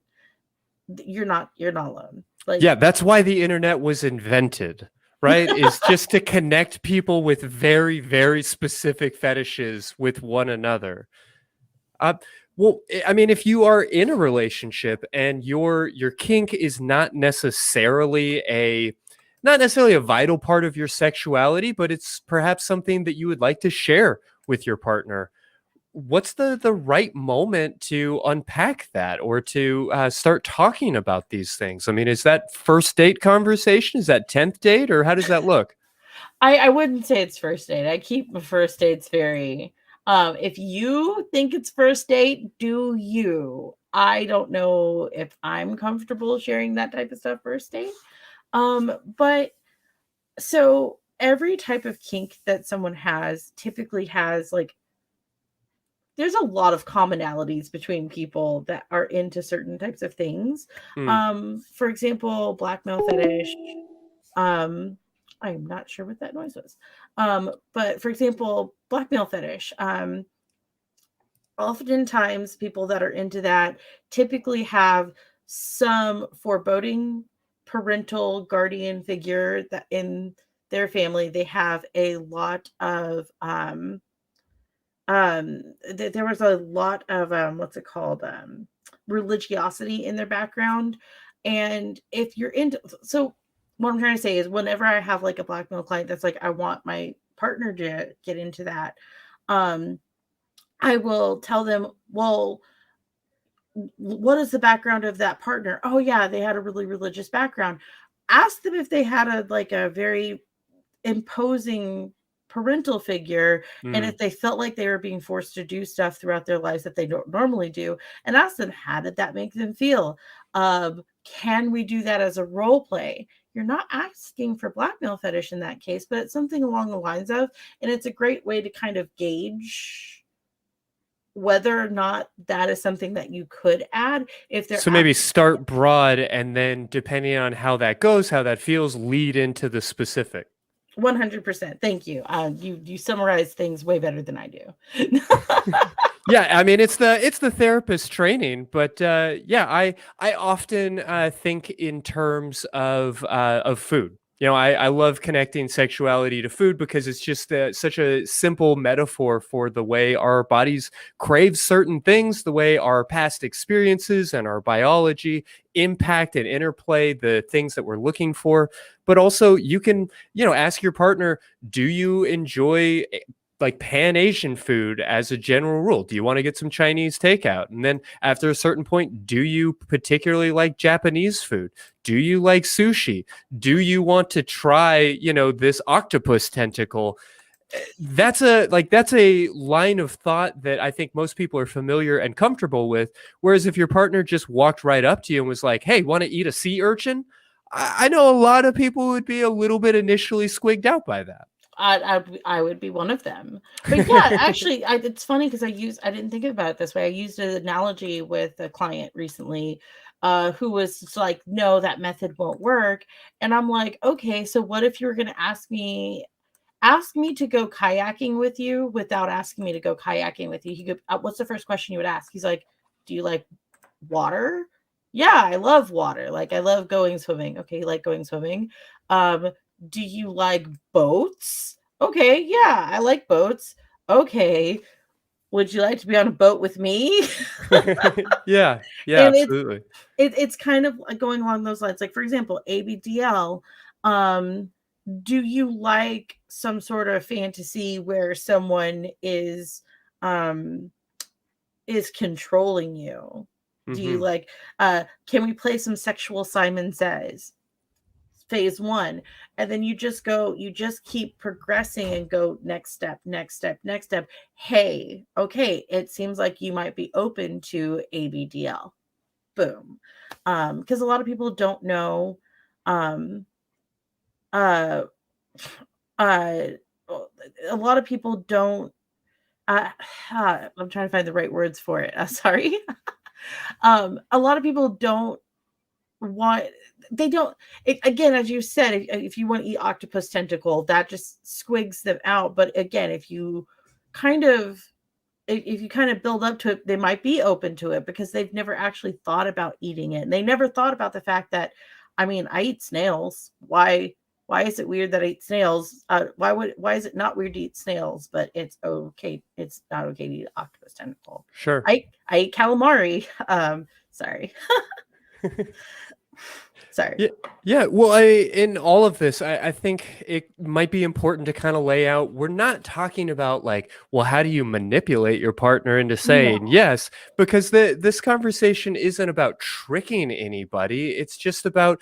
you're not alone. Like, yeah, that's why the internet was invented, right? Is just to connect people with very, very specific fetishes with one another. Well, I mean, if you are in a relationship and your kink is not necessarily not necessarily a vital part of your sexuality, but it's perhaps something that you would like to share with your partner. What's the right moment to unpack that, or to start talking about these things? I mean, is that first date conversation? Is that 10th date, or how does that look? I wouldn't say it's first date. I keep my first dates very, if you think it's first date, do you. I don't know if I'm comfortable sharing that type of stuff first date. But so every type of kink that someone has typically has like, there's a lot of commonalities between people that are into certain types of things. For example, blackmail fetish. I'm not sure what that noise was. But for example, blackmail fetish. Oftentimes people that are into that typically have some foreboding parental guardian figure that in their family. They have a lot of there was a lot of what's it called, religiosity in their background. And if you're into, so what I'm trying to say is, whenever I have like a blackmail client that's like, I want my partner to get into that, I will tell them, well, what is the background of that partner? Oh yeah, they had a really religious background. Ask them if they had a very imposing parental figure, and if they felt like they were being forced to do stuff throughout their lives that they don't normally do, and ask them, how did that make them feel? Can we do that as a role play? You're not asking for blackmail fetish in that case, but it's something along the lines of, and it's a great way to kind of gauge whether or not that is something that you could add. If they're So maybe start broad, and then depending on how that goes, how that feels, lead into the specific. 100%. Thank you. You summarize things way better than I do. Yeah, I mean, it's the therapist training, but yeah, I often think in terms of food. You know, I love connecting sexuality to food because it's just such a simple metaphor for the way our bodies crave certain things, the way our past experiences and our biology impact and interplay the things that we're looking for. But also, you can, ask your partner, do you enjoy like Pan Asian food as a general rule? Do you want to get some Chinese takeout? And then after a certain point, do you particularly like Japanese food? Do you like sushi? Do you want to try, this octopus tentacle? That's a line of thought that I think most people are familiar and comfortable with. Whereas if your partner just walked right up to you and was like, hey, want to eat a sea urchin? I know a lot of people would be a little bit initially squigged out by that. I would be one of them. But yeah, actually, it's funny because I didn't think about it this way. I used an analogy with a client recently who was just like, no, that method won't work. And I'm like, okay, so what if you were going to ask me to go kayaking with you without asking me to go kayaking with you? He goes, what's the first question you would ask? He's like, do you like water? Yeah, I love water. Like, I love going swimming. Okay, you like going swimming. Do you like boats? Okay, yeah, I like boats. Okay, would you like to be on a boat with me? Yeah, And absolutely. it's kind of like going along those lines. Like, for example, ABDL. Do you like some sort of fantasy where someone is controlling you? Do you like, can we play some sexual Simon Says? Phase 1, and then you just keep progressing and go next step, next step, next step. Hey, okay, it seems like you might be open to ABDL. Boom. Because a lot of people don't know, uh a lot of people don't, I'm trying to find the right words for it. Sorry. A lot of people don't want, they don't, again, as you said, if you want to eat octopus tentacle, that just squigs them out. But again, if you kind of build up to it, they might be open to it because they've never actually thought about eating it. And they never thought about the fact that, I mean, I eat snails. Why is it weird that I eat snails? Why is it not weird to eat snails, but it's okay? It's not okay to eat octopus tentacle. Sure. I eat calamari. Sorry. Sorry. Yeah, yeah. Well, in all of this, I think it might be important to kind of lay out. We're not talking about like, well, how do you manipulate your partner into saying No. yes? Because this conversation isn't about tricking anybody. It's just about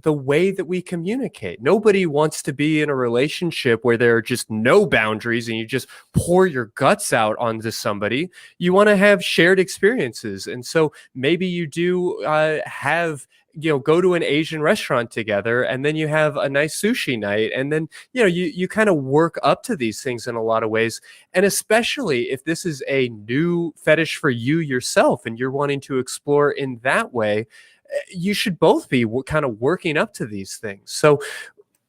the way that we communicate. Nobody wants to be in a relationship where there are just no boundaries and you just pour your guts out onto somebody. You want to have shared experiences, and so maybe you do have go to an Asian restaurant together, and then you have a nice sushi night, and then you kind of work up to these things in a lot of ways. And especially if this is a new fetish for you yourself and you're wanting to explore in that way, you should both be kind of working up to these things. So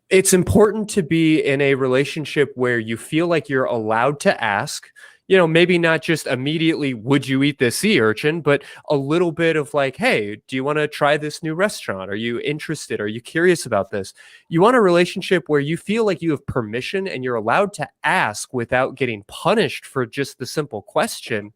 it's important to be in a relationship where you feel like you're allowed to ask, maybe not just immediately, would you eat this sea urchin, but a little bit of like, hey, do you want to try this new restaurant? Are you interested? Are you curious about this? You want a relationship where you feel like you have permission and you're allowed to ask without getting punished for just the simple question.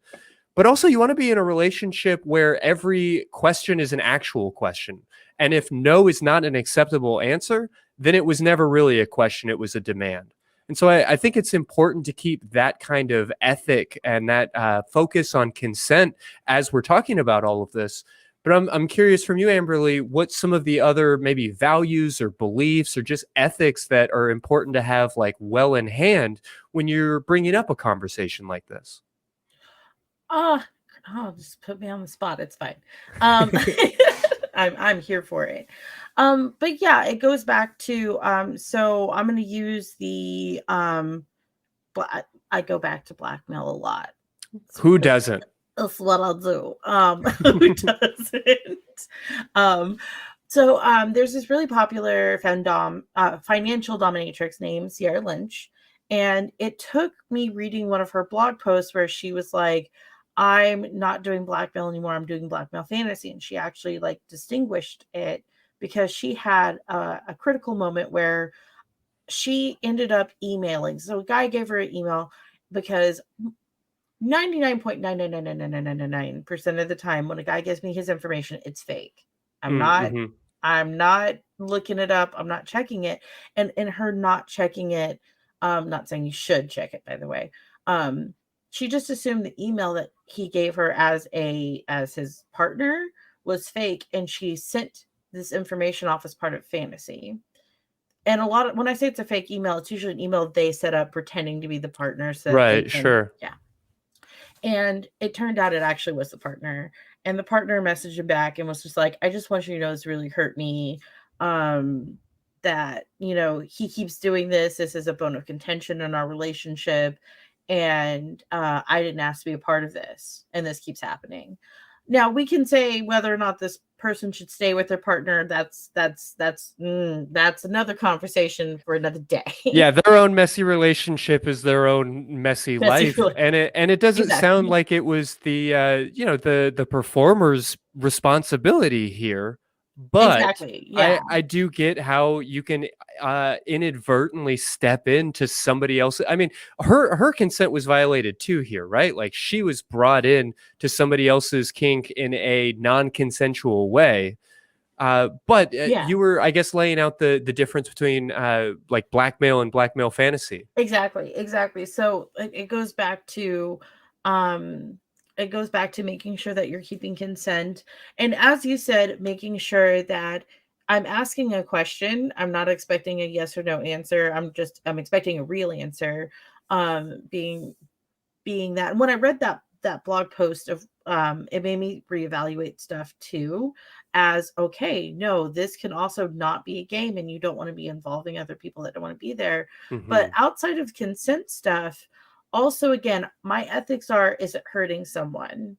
But also you want to be in a relationship where every question is an actual question. And if no is not an acceptable answer, then it was never really a question, it was a demand. And so I think it's important to keep that kind of ethic and that focus on consent as we're talking about all of this. But I'm curious from you, Amberly, what some of the other maybe values or beliefs or just ethics that are important to have like well in hand when you're bringing up a conversation like this? Oh, just put me on the spot. It's fine. I'm here for it. But yeah, it goes back to so I'm going to use the I go back to blackmail a lot. Who doesn't? That's what I'll do. Who doesn't? So there's this really popular financial dominatrix named Sierra Lynch, and it took me reading one of her blog posts where she was like, I'm not doing blackmail anymore. I'm doing blackmail fantasy. And she actually like distinguished it because she had a critical moment where she ended up emailing. So a guy gave her an email because 99.9999999% of the time when a guy gives me his information, it's fake. I'm not looking it up. I'm not checking it. And in her not checking it, not saying you should check it, by the way. She just assumed the email that he gave her as his partner was fake, and she sent this information off as part of fantasy. And when I say it's a fake email, it's usually an email they set up pretending to be the partner. So right, sure. Yeah. And it turned out it actually was the partner. And the partner messaged him back and was just like, I just want you to know this really hurt me. That, he keeps doing this. This is a bone of contention in our relationship. And I didn't ask to be a part of this. And this keeps happening. Now we can say whether or not this person should stay with their partner. That's another conversation for another day. Yeah, their own messy relationship is their own messy life, and it doesn't sound like it was the the performer's responsibility here. But exactly. Yeah. I do get how you can inadvertently step into somebody else. I mean, her consent was violated too here, right? Like she was brought in to somebody else's kink in a non-consensual way. But you were, I guess, laying out the difference between like blackmail and blackmail fantasy. Exactly. So it goes back to making sure that you're keeping consent. And as you said, making sure that I'm asking a question. I'm not expecting a yes or no answer. I'm expecting a real answer. Being that. And when I read that blog post of it made me reevaluate stuff too, as okay, no, this can also not be a game, and you don't want to be involving other people that don't want to be there. Mm-hmm. But outside of consent stuff, also, again, my ethics are, is it hurting someone?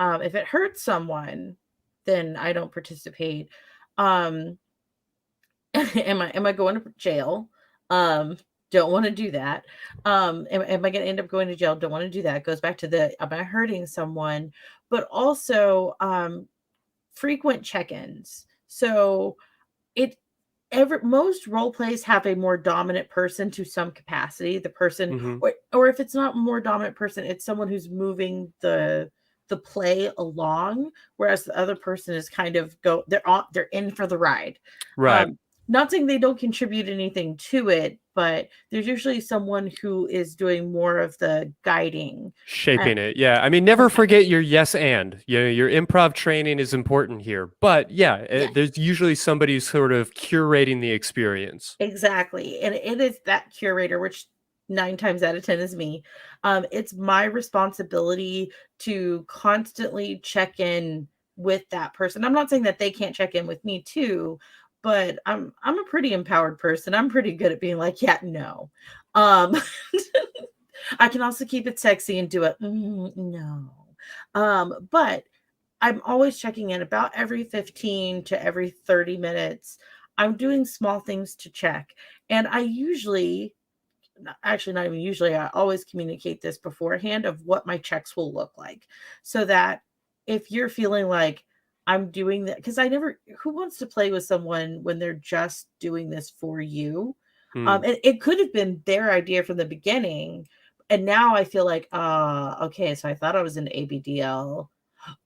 If it hurts someone, then I don't participate. Am I going to jail? Don't want to do that. Am I going to end up going to jail? Don't want to do that. It goes back to am I hurting someone? But also frequent check-ins. So most role plays have a more dominant person to some capacity. The person, or if it's not more dominant person, it's someone who's moving the the play along, whereas the other person is kind of they're in for the ride. Right. Not saying they don't contribute anything to it, but there's usually someone who is doing more of the guiding, Shaping it. Yeah. I mean, never forget your yes and. Your improv training is important here. But yeah, there's usually somebody who's sort of curating the experience. Exactly. And it is that curator, which 9 times out of 10 is me. It's my responsibility to constantly check in with that person. I'm not saying that they can't check in with me too, but I'm a pretty empowered person. I'm pretty good at being like, yeah, no. I can also keep it sexy and do it. No. But I'm always checking in about every 15 to every 30 minutes. I'm doing small things to check. And I usually, actually not even usually, I always communicate this beforehand of what my checks will look like. So that if you're feeling like I'm doing that, because who wants to play with someone when they're just doing this for you? And it could have been their idea from the beginning. And now I feel like, okay, so I thought I was an ABDL,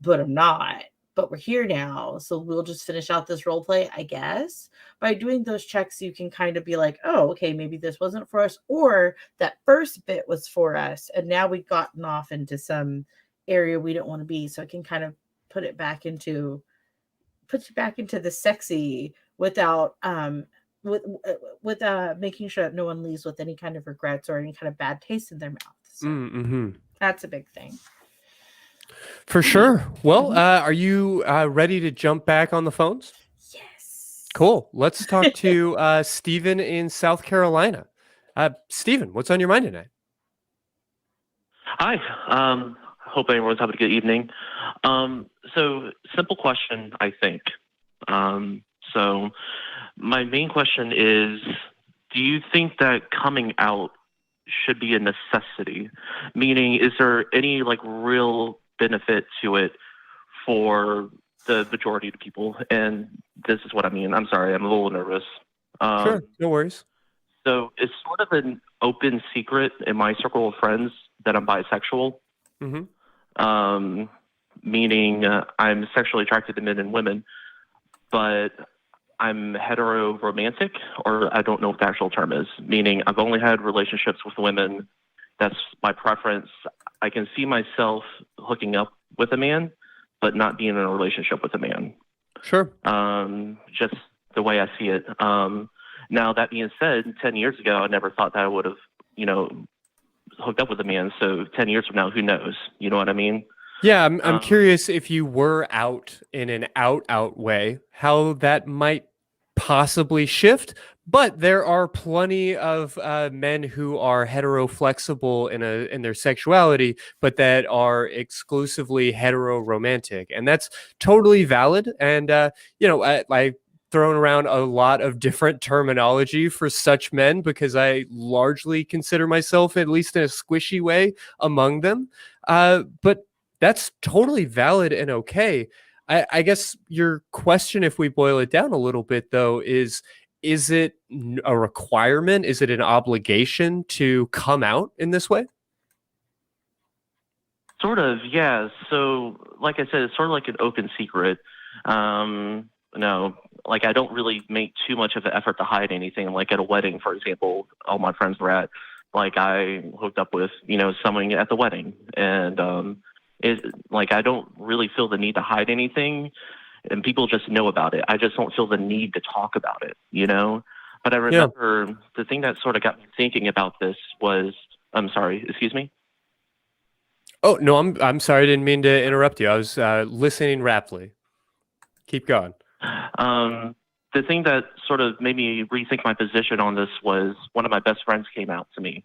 but I'm not. But we're here now, so we'll just finish out this role play, I guess. By doing those checks, you can kind of be like, oh, okay, maybe this wasn't for us, or that first bit was for us, and now we've gotten off into some area we don't want to be. So it can kind of put you back into the sexy without with making sure that no one leaves with any kind of regrets or any kind of bad taste in their mouth. So that's a big thing. For sure. Well, are you ready to jump back on the phones? Yes. Cool. Let's talk to Stephen in South Carolina. Stephen, what's on your mind tonight? Hi. Hope everyone's having a good evening. So, simple question, I think. So, my main question is, do you think that coming out should be a necessity? Meaning, is there any real benefit to it for the majority of the people? And this is what I mean. I'm sorry, I'm a little nervous. Sure, no worries. So it's sort of an open secret in my circle of friends that I'm bisexual. Meaning I'm sexually attracted to men and women, but I'm hetero-romantic, or I don't know what the actual term is, meaning I've only had relationships with women. That's my preference. I can see myself hooking up with a man, but not being in a relationship with a man. Sure. Just the way I see it. Now, that being said, 10 years ago, I never thought that I would have, hooked up with a man. So 10 years from now, who knows? You know what I mean? Yeah, I'm curious if you were out in an out way, how that might possibly shift. But there are plenty of men who are hetero-flexible in their sexuality, but that are exclusively hetero-romantic, and that's totally valid. And I've thrown around a lot of different terminology for such men because I largely consider myself, at least in a squishy way, among them. But that's totally valid and okay. I guess your question, if we boil it down a little bit, though, is it a requirement? Is it an obligation to come out in this way? Sort of, yeah. So, like I said, it's sort of like an open secret. I don't really make too much of an effort to hide anything. Like at a wedding, for example, all my friends were at, I hooked up with, someone at the wedding. And I don't really feel the need to hide anything, and people just know about it. I just don't feel the need to talk about it, But I remember the thing that sort of got me thinking about this was, I'm sorry, excuse me? Oh, no, I'm sorry. I didn't mean to interrupt you. I was listening raptly. Keep going. The thing that sort of made me rethink my position on this was one of my best friends came out to me.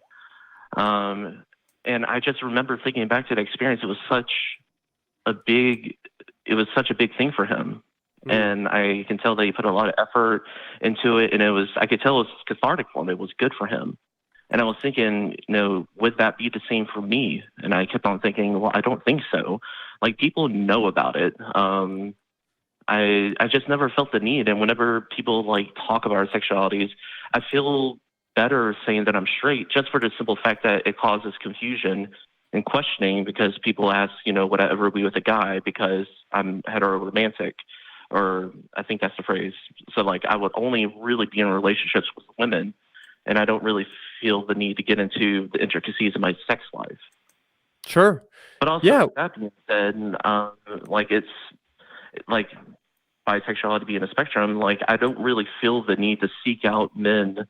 And I just remember thinking back to the experience. It was such a big thing for him. And I can tell that he put a lot of effort into it, and I could tell it was cathartic for him. It was good for him. And I was thinking, would that be the same for me? And I kept on thinking, well, I don't think so. People know about it. I just never felt the need. And whenever people talk about our sexualities, I feel better saying that I'm straight, just for the simple fact that it causes confusion and questioning because people ask, would I ever be with a guy because I'm hetero-romantic, or I think that's the phrase. So like I would only really be in relationships with women, and I don't really feel the need to get into the intricacies of my sex life. Sure. But also, with that being said, like it's like bisexuality being a spectrum, like I don't really feel the need to seek out men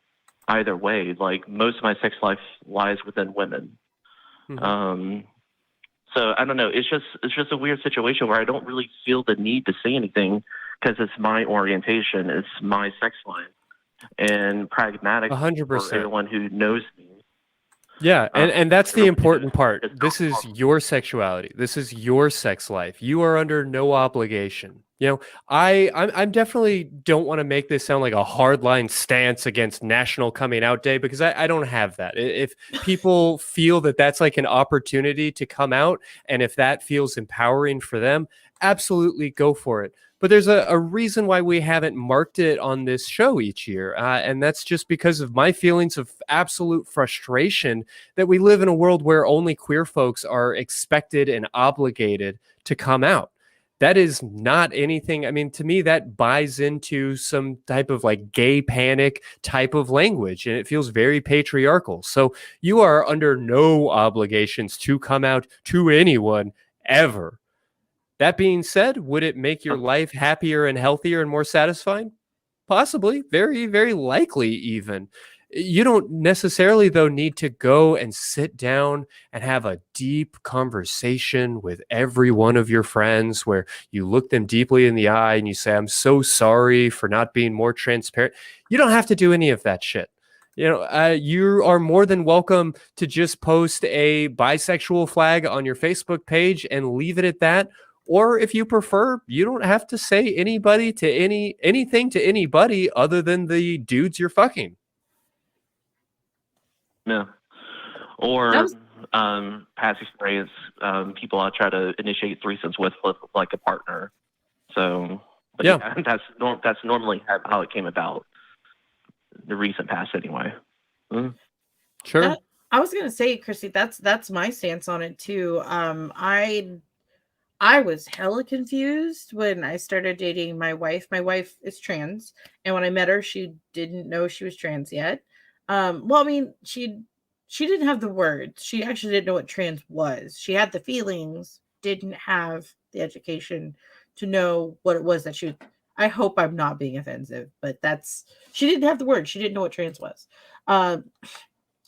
either way. Like most of my sex life lies within women. So I don't know. It's just a weird situation where I don't really feel the need to say anything because it's my orientation, it's my sex life, and pragmatic 100%. for everyone who knows me. Yeah, and that's the important part. This is your sexuality. This is your sex life. You are under no obligation. I'm definitely don't want to make this sound like a hardline stance against National Coming Out Day, because I don't have that. If people feel that that's like an opportunity to come out, and if that feels empowering for them, absolutely go for it. But there's a reason why we haven't marked it on this show each year. And that's just because of my feelings of absolute frustration that we live in a world where only queer folks are expected and obligated to come out. That is not anything. I mean, to me, that buys into some type of like gay panic type of language, and it feels very patriarchal. So you are under no obligations to come out to anyone ever. That being said, would it make your life happier and healthier and more satisfying? Possibly. Very, very likely even. You don't necessarily, though, need to go and sit down and have a deep conversation with every one of your friends where you look them deeply in the eye and you say, I'm so sorry for not being more transparent. You don't have to do any of that shit. You are more than welcome to just post a bisexual flag on your Facebook page and leave it at that. Or if you prefer, you don't have to say anything to anybody other than the dudes you're fucking. Yeah. Or past experience, people I try to initiate threesomes with like a partner. So, but yeah, that's normally how it came about. The recent past, anyway. Sure. I was gonna say, Christy, that's my stance on it too. I was hella confused when I started dating my wife. My wife is trans, and when I met her, she didn't know she was trans yet. Well, I mean, she didn't have the words. She actually didn't know what trans was. She had the feelings, didn't have the education to know what it was that she. I hope I'm not being offensive, but she didn't have the words. She didn't know what trans was.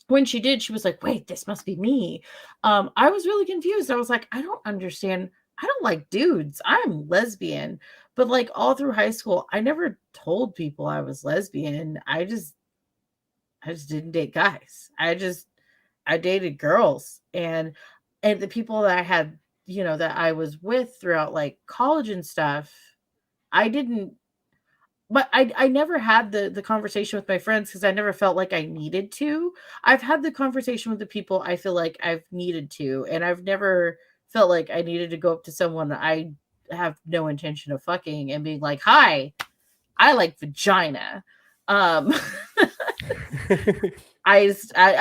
When she did, she was like, "Wait, this must be me." I was really confused. I was like, "I don't understand. I don't like dudes. I'm lesbian." But like all through high school, I never told people I was lesbian. I just didn't date guys. I dated girls, and the people that I had, that I was with throughout like college and stuff, I didn't. But I never had the conversation with my friends because I never felt like I needed to. I've had the conversation with the people I feel like I've needed to, and I've never felt like I needed to go up to someone I have no intention of fucking and being like, "Hi, I like vagina." I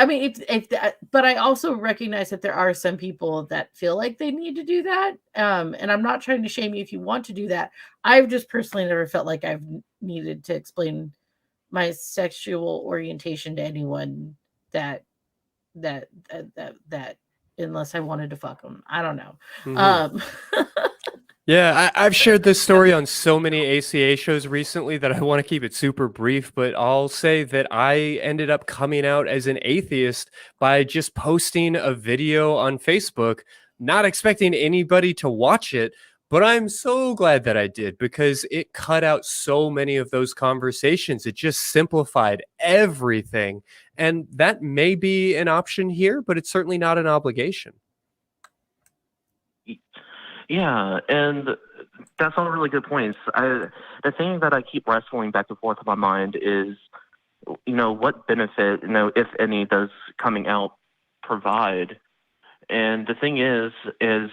mean, if that, but I also recognize that there are some people that feel like they need to do that. And I'm not trying to shame you if you want to do that. I've just personally never felt like I've needed to explain my sexual orientation to anyone that unless I wanted to fuck them. I don't know. Yeah, I've shared this story on so many ACA shows recently that I want to keep it super brief, but I'll say that I ended up coming out as an atheist by just posting a video on Facebook, not expecting anybody to watch it, but I'm so glad that I did because it cut out so many of those conversations. It just simplified everything. And that may be an option here, but it's certainly not an obligation. Yeah, and that's all really good points. The thing that I keep wrestling back and forth in my mind is, what benefit, if any, does coming out provide? And the thing is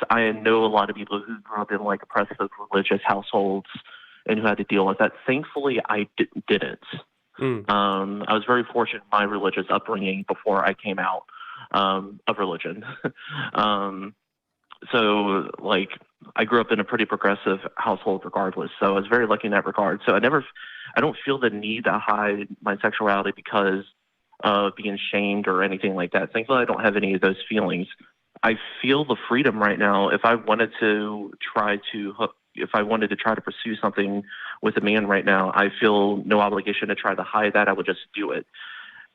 I know a lot of people who grew up in like oppressive religious households and who had to deal with that. Thankfully, I didn't. I was very fortunate in my religious upbringing before I came out. of religion. So like I grew up in a pretty progressive household regardless. So I was very lucky in that regard. So I don't feel the need to hide my sexuality because of being shamed or anything like that. Thankfully, I don't have any of those feelings. I feel the freedom right now. If I wanted to try to pursue something with a man right now, I feel no obligation to try to hide that. I would just do it.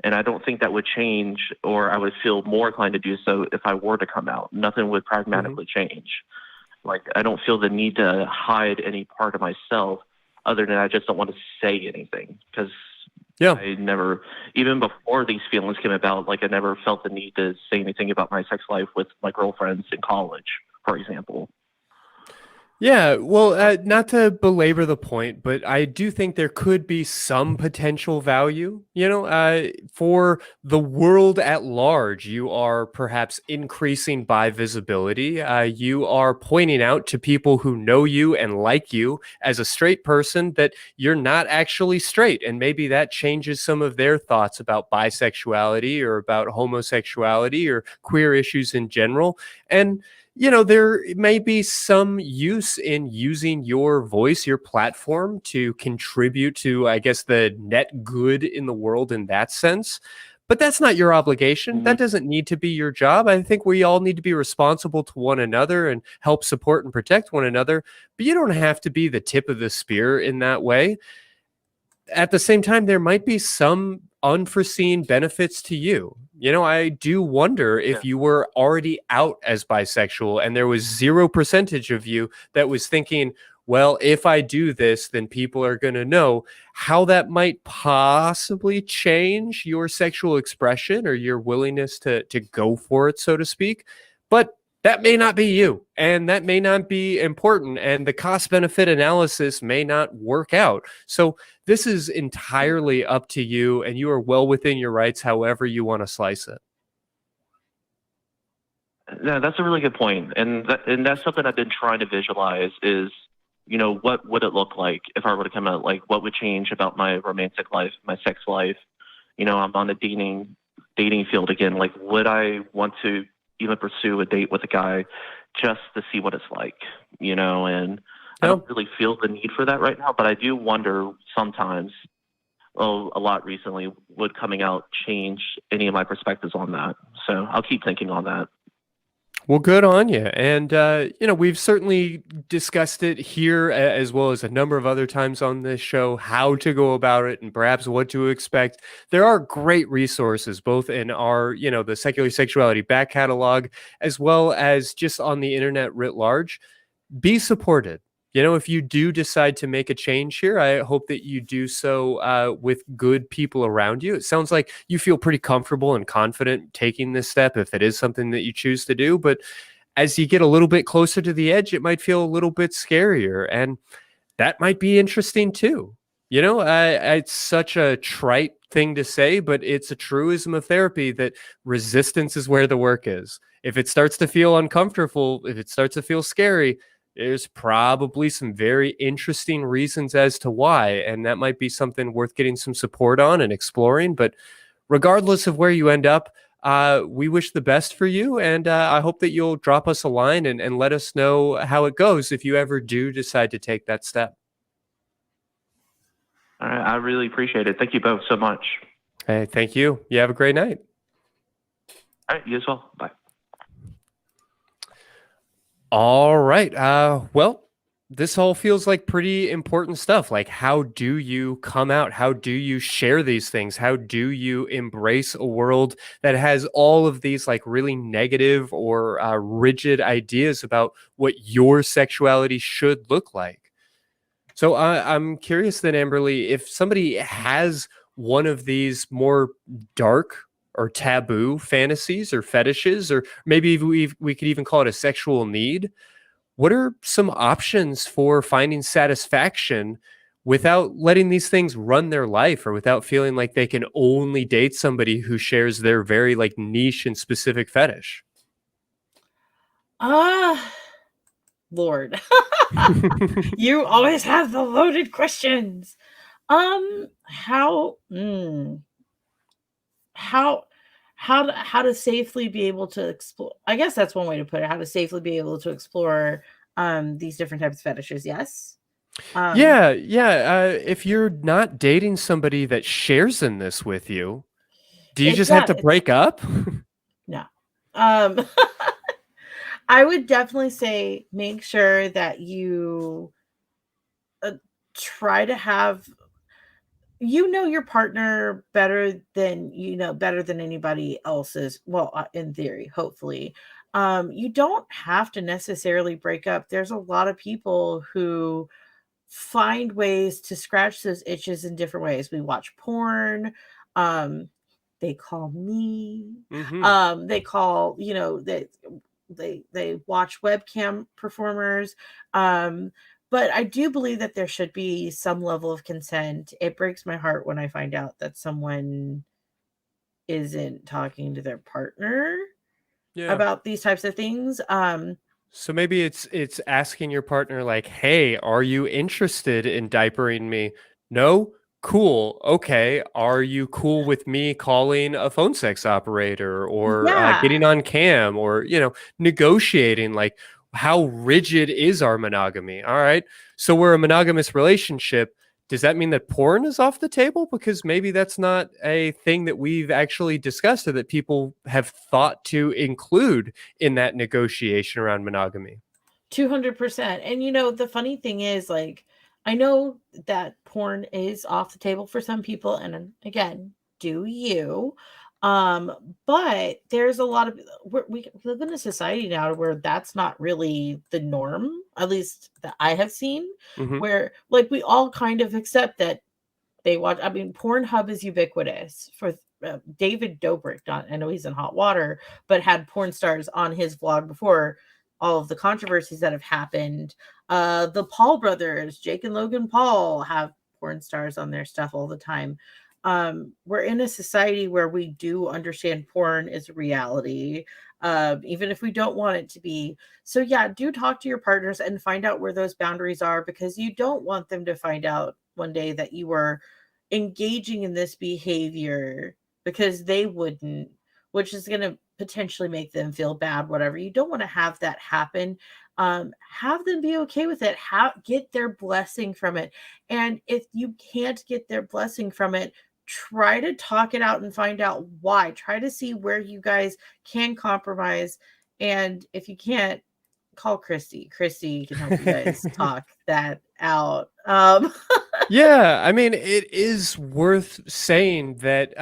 And I don't think that would change, or I would feel more inclined to do so if I were to come out. Nothing would pragmatically change. Like, I don't feel the need to hide any part of myself other than I just don't want to say anything. Because I never, even before these feelings came about, like I never felt the need to say anything about my sex life with my girlfriends in college, for example. Yeah, well, not to belabor the point, but I do think there could be some potential value, for the world at large. You are perhaps increasing by visibility. You are pointing out to people who know you and like you as a straight person that you're not actually straight. And maybe that changes some of their thoughts about bisexuality or about homosexuality or queer issues in general. And there may be some use in using your voice, your platform, to contribute to, I guess, the net good in the world in that sense. But that's not your obligation. That doesn't need to be your job. I think we all need to be responsible to one another and help support and protect one another. But you don't have to be the tip of the spear in that way. At the same time, there might be some unforeseen benefits to you. I do wonder if you were already out as bisexual and there was 0% of you that was thinking, well, if I do this, then people are going to know, how that might possibly change your sexual expression or your willingness to go for it, so to speak. But that may not be you, and that may not be important, and the cost-benefit analysis may not work out. So this is entirely up to you, and you are well within your rights however you want to slice it. Yeah, that's a really good point. And that's something I've been trying to visualize is, what would it look like if I were to come out? Like, what would change about my romantic life, my sex life? I'm on the dating field again. Like, would I want to even pursue a date with a guy just to see what it's like, and I don't really feel the need for that right now, but I do wonder sometimes, a lot recently, would coming out change any of my perspectives on that? So I'll keep thinking on that. Well, good on you. And, we've certainly discussed it here as well as a number of other times on this show, how to go about it and perhaps what to expect. There are great resources, both in our, the Secular Sexuality back catalog, as well as just on the internet writ large. Be supported. If you do decide to make a change here, I hope that you do so with good people around you. It sounds like you feel pretty comfortable and confident taking this step if it is something that you choose to do. But as you get a little bit closer to the edge, it might feel a little bit scarier. And that might be interesting too. It's such a trite thing to say, but it's a truism of therapy that resistance is where the work is. If it starts to feel uncomfortable, if it starts to feel scary, there's probably some very interesting reasons as to why, and that might be something worth getting some support on and exploring. But regardless of where you end up, we wish the best for you, and I hope that you'll drop us a line and let us know how it goes if you ever do decide to take that step. All right, I really appreciate it. Thank you both so much. Hey, thank you. You have a great night. All right, you as well. Bye. All right. Well, this all feels like pretty important stuff. Like, how do you come out? How do you share these things? How do you embrace a world that has all of these like really negative or rigid ideas about what your sexuality should look like? So I'm curious then, Amberly, if somebody has one of these more dark or taboo fantasies or fetishes, or maybe we could even call it a sexual need, what are some options for finding satisfaction without letting these things run their life or without feeling like they can only date somebody who shares their very like niche and specific fetish? Lord. You always have the loaded questions. How how to safely be able to explore. I guess that's one way to put it. How to safely be able to explore these different types of fetishes. Yes. Yeah, if you're not dating somebody that shares in this with you, do you just have to break up? No. I would definitely say make sure that you try to have your partner better than anybody else's. Well, in theory, hopefully. You don't have to necessarily break up. There's a lot of people who find ways to scratch those itches in different ways. We watch porn. They call me. They call, they watch webcam performers. But I do believe that there should be some level of consent. It breaks my heart when I find out that someone isn't talking to their partner about these types of things. So maybe it's asking your partner like, "Hey, are you interested in diapering me?" No? Cool. Okay. Are you cool with me calling a phone sex operator or getting on cam or, negotiating like how rigid is our monogamy? All right. So we're a monogamous relationship. Does that mean that porn is off the table? Because maybe that's not a thing that we've actually discussed or that people have thought to include in that negotiation around monogamy. 200%. And the funny thing is, like, I know that porn is off the table for some people, and again, do you? But there's a lot of we live in a society now where that's not really the norm, at least that I have seen, where like we all kind of accept that they watch. I mean, Pornhub is ubiquitous for David Dobrik. Not, I know he's in hot water, but had porn stars on his vlog before all of the controversies that have happened. The Paul brothers, Jake and Logan Paul, have porn stars on their stuff all the time. We're in a society where we do understand porn is a reality, even if we don't want it to be. So yeah, do talk to your partners and find out where those boundaries are, because you don't want them to find out one day that you were engaging in this behavior because they wouldn't, which is going to potentially make them feel bad, whatever. You don't want to have that happen. Have them be okay with it. Get their blessing from it. And if you can't get their blessing from it, try to talk it out and find out why. Try to see where you guys can compromise. And if you can't, call Christy. Christy can help you guys talk that out. Yeah, I mean, it is worth saying that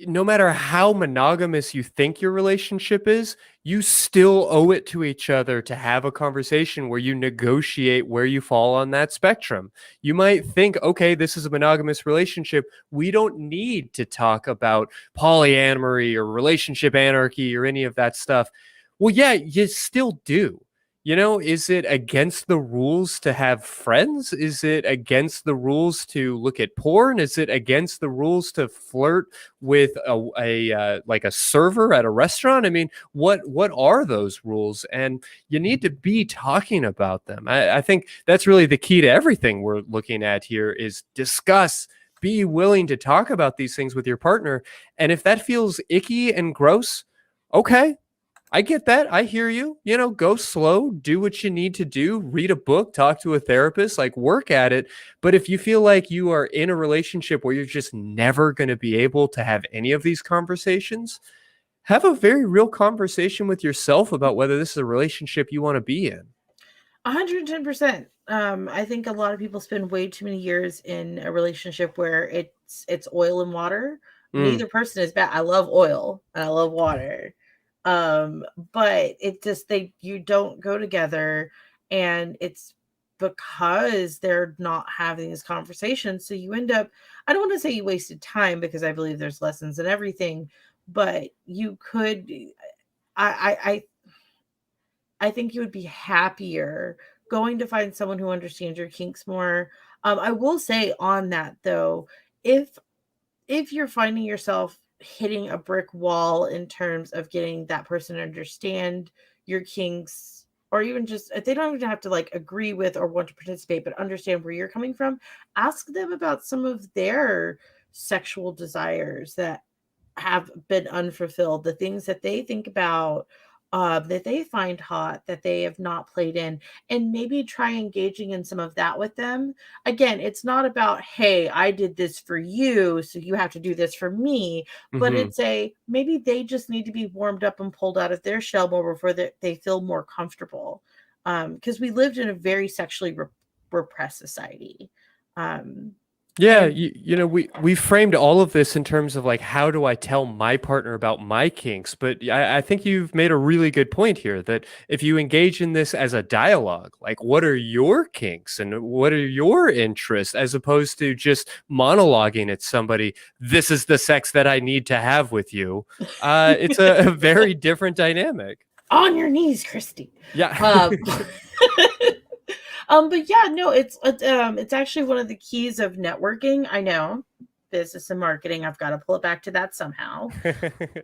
no matter how monogamous you think your relationship is, you still owe it to each other to have a conversation where you negotiate where you fall on that spectrum. You might think, okay, this is a monogamous relationship. We don't need to talk about polyamory or relationship anarchy or any of that stuff. Well, yeah, you still do. Is it against the rules to have friends? Is it against the rules to look at porn? Is it against the rules to flirt with a like a server at a restaurant? I mean, what are those rules? And you need to be talking about them. I think that's really the key to everything we're looking at here is discuss. Be willing to talk about these things with your partner. And if that feels icky and gross, okay. I get that. I hear you. Go slow, do what you need to do, read a book, talk to a therapist, like work at it. But if you feel like you are in a relationship where you're just never going to be able to have any of these conversations, have a very real conversation with yourself about whether this is a relationship you want to be in. 110%. I think a lot of people spend way too many years in a relationship where it's oil and water. Neither person is bad. I love oil and I love water. But it just you don't go together, and it's because they're not having this conversation. So you end up, I don't want to say you wasted time, because I believe there's lessons in everything, but you could, I think you would be happier going to find someone who understands your kinks more. I will say on that though, if you're finding yourself hitting a brick wall in terms of getting that person to understand your kinks, or even just, they don't even have to like agree with or want to participate, but understand where you're coming from, ask them about some of their sexual desires that have been unfulfilled, the things that they think about, that they find hot, that they have not played in, and maybe try engaging in some of that with them. Again, it's not about, hey, I did this for you, so you have to do this for me, but Mhm. it's maybe they just need to be warmed up and pulled out of their shell more before they feel more comfortable. Because we lived in a very sexually repressed society. Yeah, And you know, we framed all of this in terms of like, how do I tell my partner about my kinks? But I think you've made a really good point here that if you engage in this as a dialogue, like what are your kinks and what are your interests, as opposed to just monologuing at somebody, this is the sex that I need to have with you. It's a very different dynamic. on your knees, Christy. Yeah. Um, but yeah, no, it's actually one of the keys of networking. I know business and marketing. I've got to pull it back to that somehow.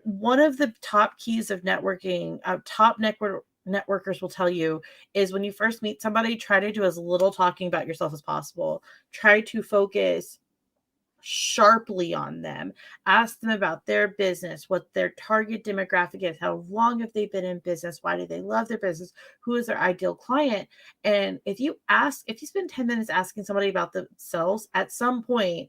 One of the top keys of networking, networkers will tell you, is when you first meet somebody, try to do as little talking about yourself as possible. Try to focus sharply on them. Ask them about their business, what their target demographic is, how long have they been in business, why do they love their business, who is their ideal client. And if you spend 10 minutes asking somebody about themselves, at some point,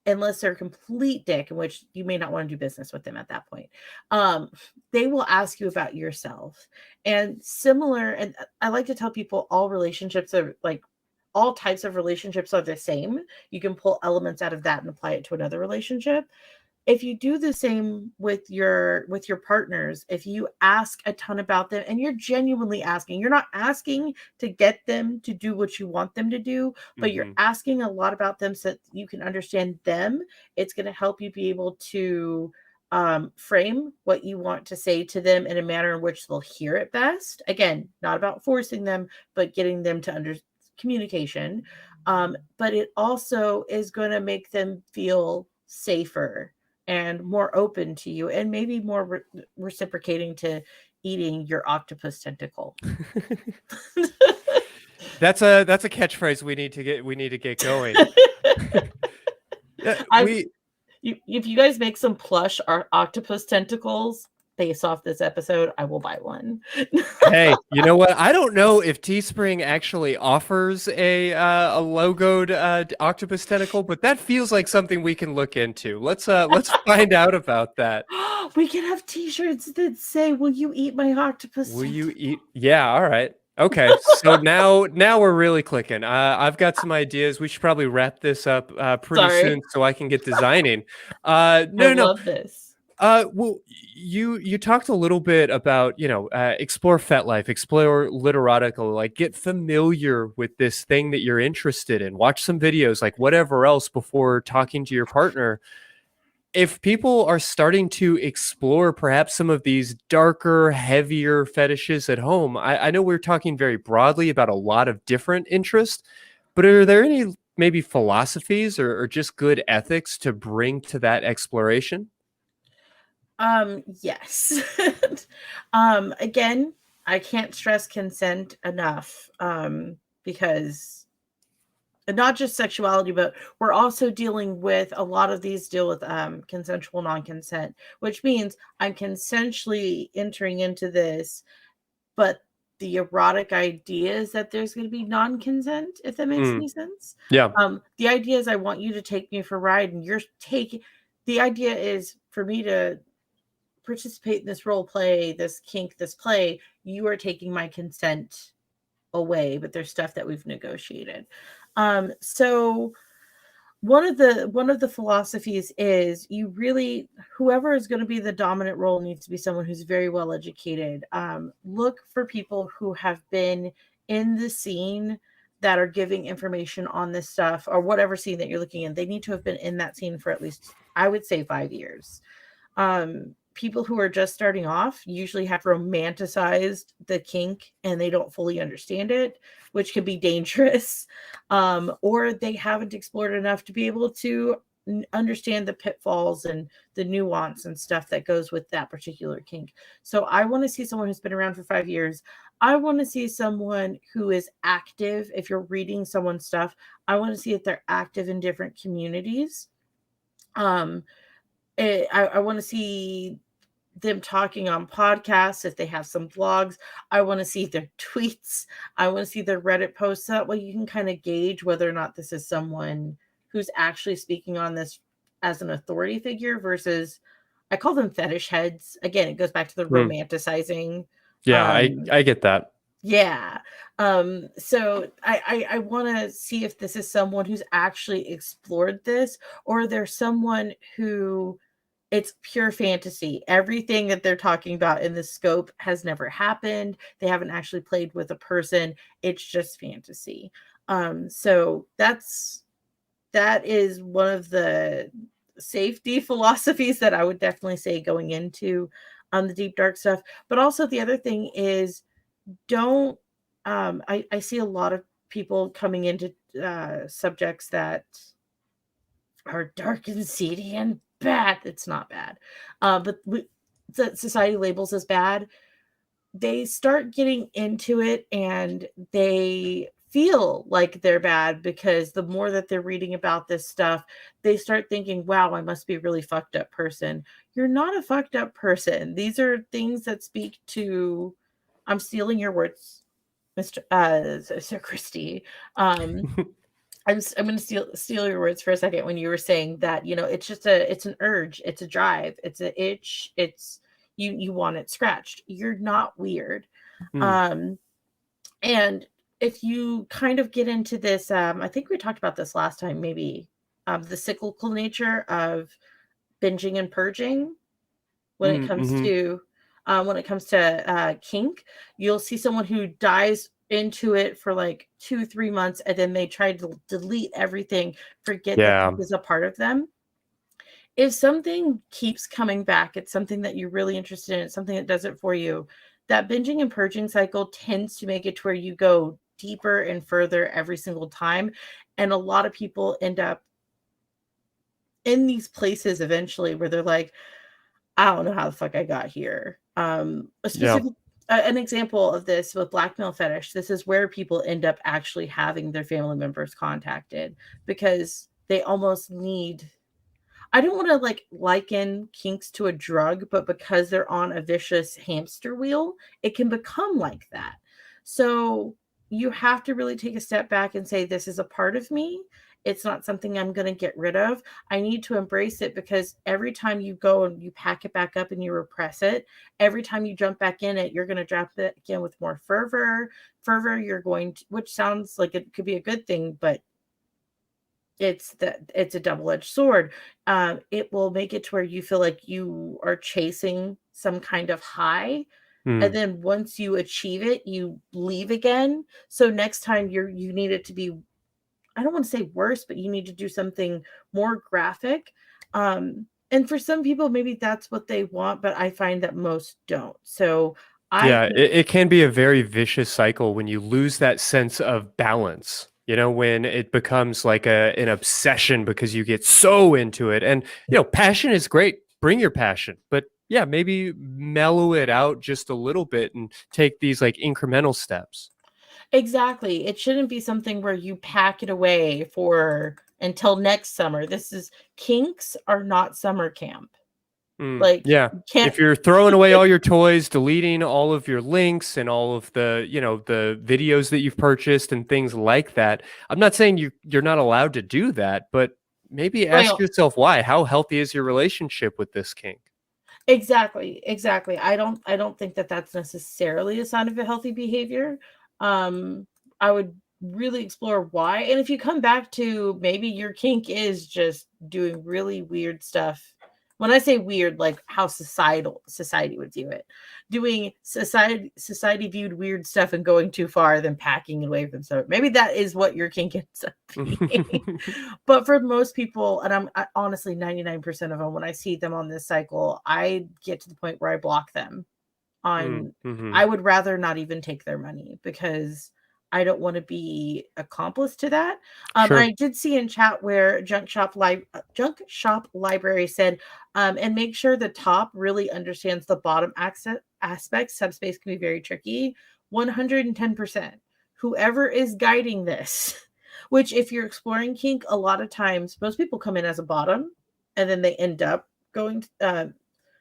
unless they're a complete dick, in which you may not want to do business with them at that point, they will ask you about yourself. And I like to tell people all relationships are like, all types of relationships are the same. You can pull elements out of that and apply it to another relationship. If you do the same with your partners, if you ask a ton about them and you're genuinely asking, you're not asking to get them to do what you want them to do, but you're Mhm. asking a lot about them so that you can understand them. It's going to help you be able to frame what you want to say to them in a manner in which they'll hear it best. Again, not about forcing them, but getting them to understand communication. But it also is going to make them feel safer and more open to you, and maybe more reciprocating to eating your octopus tentacle. That's a catchphrase we need to get going. Yeah, If you guys make some plush octopus tentacles based off this episode, I will buy one. Hey, you know what? I don't know if Teespring actually offers a logoed octopus tentacle, but that feels like something we can look into. Let's find out about that. We can have t-shirts that say, "Will you eat my octopus Will you tentacle?" eat? Yeah, all right. Okay, so now we're really clicking. I've got some ideas. We should probably wrap this up pretty Sorry. soon so I can get designing. I No. love this. Well, you talked a little bit about, explore FetLife, explore Literotica, like get familiar with this thing that you're interested in. Watch some videos, like whatever else, before talking to your partner. If people are starting to explore perhaps some of these darker, heavier fetishes at home, I know we're talking very broadly about a lot of different interests, but are there any maybe philosophies or just good ethics to bring to that exploration? Yes. Again, I can't stress consent enough, because not just sexuality, but we're also dealing with a lot of these deal with consensual non-consent, which means I'm consensually entering into this, but the erotic idea is that there's going to be non-consent, if that makes Mm, any sense. yeah. The idea is I want you to take me for a ride, and the idea is for me to participate in this role play, this kink, this play. You are taking my consent away, but there's stuff that we've negotiated. So one of the philosophies is, whoever is going to be the dominant role needs to be someone who's very well educated. Look for people who have been in the scene, that are giving information on this stuff, or whatever scene that you're looking in. They need to have been in that scene for at least, I would say, 5 years. People who are just starting off usually have romanticized the kink and they don't fully understand it, which can be dangerous. Or they haven't explored enough to be able to understand the pitfalls and the nuance and stuff that goes with that particular kink. So I want to see someone who's been around for 5 years. I want to see someone who is active. If you're reading someone's stuff, I want to see if they're active in different communities. I want to see them talking on podcasts if they have some vlogs. I want to see their tweets. I want to see their Reddit posts. That way you can kind of gauge whether or not this is someone who's actually speaking on this as an authority figure versus, I call them fetish heads. Again, it goes back to the romanticizing. Yeah, I get that. Yeah. So I want to see if this is someone who's actually explored this, or there's someone who it's pure fantasy. Everything that they're talking about in the scope has never happened. They haven't actually played with a person. It's just fantasy. So that is one of the safety philosophies that I would definitely say going into the deep dark stuff. But also the other thing is, don't I see a lot of people coming into subjects that are dark and seedy and bad. It's not bad, but that society labels as bad. They start getting into it and they feel like they're bad because the more that they're reading about this stuff, they start thinking, wow, I must be a really fucked up person. You're not a fucked up person. These are things that speak to, I'm stealing your words, Mr. Sir Christy. I'm going to steal your words for a second when you were saying that, it's just it's an urge, it's a drive, it's an itch, it's you want it scratched. You're not weird. And if you kind of get into this, I think we talked about this last time, maybe the cyclical nature of binging and purging when it comes to kink. You'll see someone who dives into it for like 2-3 months and then they try to delete everything, forget that this is a part of them. If something keeps coming back, it's something that you're really interested in, it's something that does it for you, that binging and purging cycle tends to make it to where you go deeper and further every single time. And a lot of people end up in these places eventually where they're like, I don't know how the fuck I got here. An example of this with blackmail fetish, this is where people end up actually having their family members contacted because they almost need, I don't want to like liken kinks to a drug, but because they're on a vicious hamster wheel, it can become like that. So you have to really take a step back and say, this is a part of me. It's not something I'm going to get rid of. I need to embrace it because every time you go and you pack it back up and you repress it, every time you jump back in it, you're going to drop it again with more fervor. You're going to, which sounds like it could be a good thing, but it's a double-edged sword. It will make it to where you feel like you are chasing some kind of high. And then once you achieve it, you leave again. So next time you need it to be, I don't want to say worse, but you need to do something more graphic. And for some people, maybe that's what they want, but I find that most don't. So it can be a very vicious cycle when you lose that sense of balance, when it becomes like an obsession because you get so into it. And, passion is great. Bring your passion, but yeah, maybe mellow it out just a little bit and take these like incremental steps. Exactly. It shouldn't be something where you pack it away for until next summer. Kinks are not summer camp. If you're throwing away all your toys, deleting all of your links and all of the, the videos that you've purchased and things like that, I'm not saying you're not allowed to do that, but maybe ask yourself why. How healthy is your relationship with this kink? Exactly. I don't think that that's necessarily a sign of a healthy behavior. I would really explore why. And if you come back to maybe your kink is just doing really weird stuff. When I say weird, like how society would view it, doing society viewed weird stuff and going too far, then packing away from stuff. Maybe that is what your kink ends up being. But for most people, and I honestly 99% of them, when I see them on this cycle, I get to the point where I block them on. I would rather not even take their money because I don't want to be accomplice to that. Sure. I did see in chat where Junk Shop Library said, and make sure the top really understands the bottom aspects. Subspace can be very tricky. 110%. Whoever is guiding this, which if you're exploring kink, a lot of times most people come in as a bottom and then they end up going Mhm.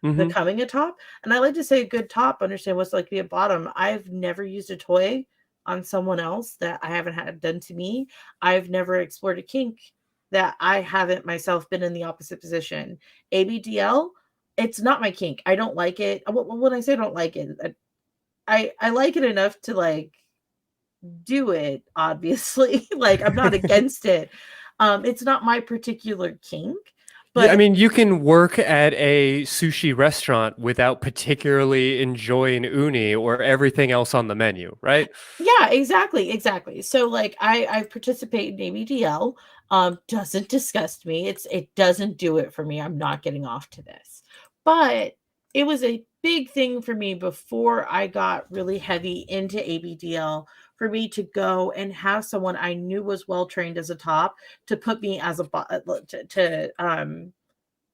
becoming a top. And I like to say a good top, understand what's like to be a bottom. I've never used a toy on someone else that I haven't had done to me. I've never explored a kink that I haven't myself been in the opposite position. ABDL, it's not my kink. I don't like it. When I say I don't like it, I like it enough to like do it, obviously. Like I'm not against it. It's not my particular kink, Yeah, I but mean, you can work at a sushi restaurant without particularly enjoying uni or everything else on the menu, right? yeah, exactly. So like I participate in ABDL. Doesn't disgust me. It doesn't do it for me. I'm not getting off to this. But it was a big thing for me before I got really heavy into ABDL for me to go and have someone I knew was well trained as a top to put me as a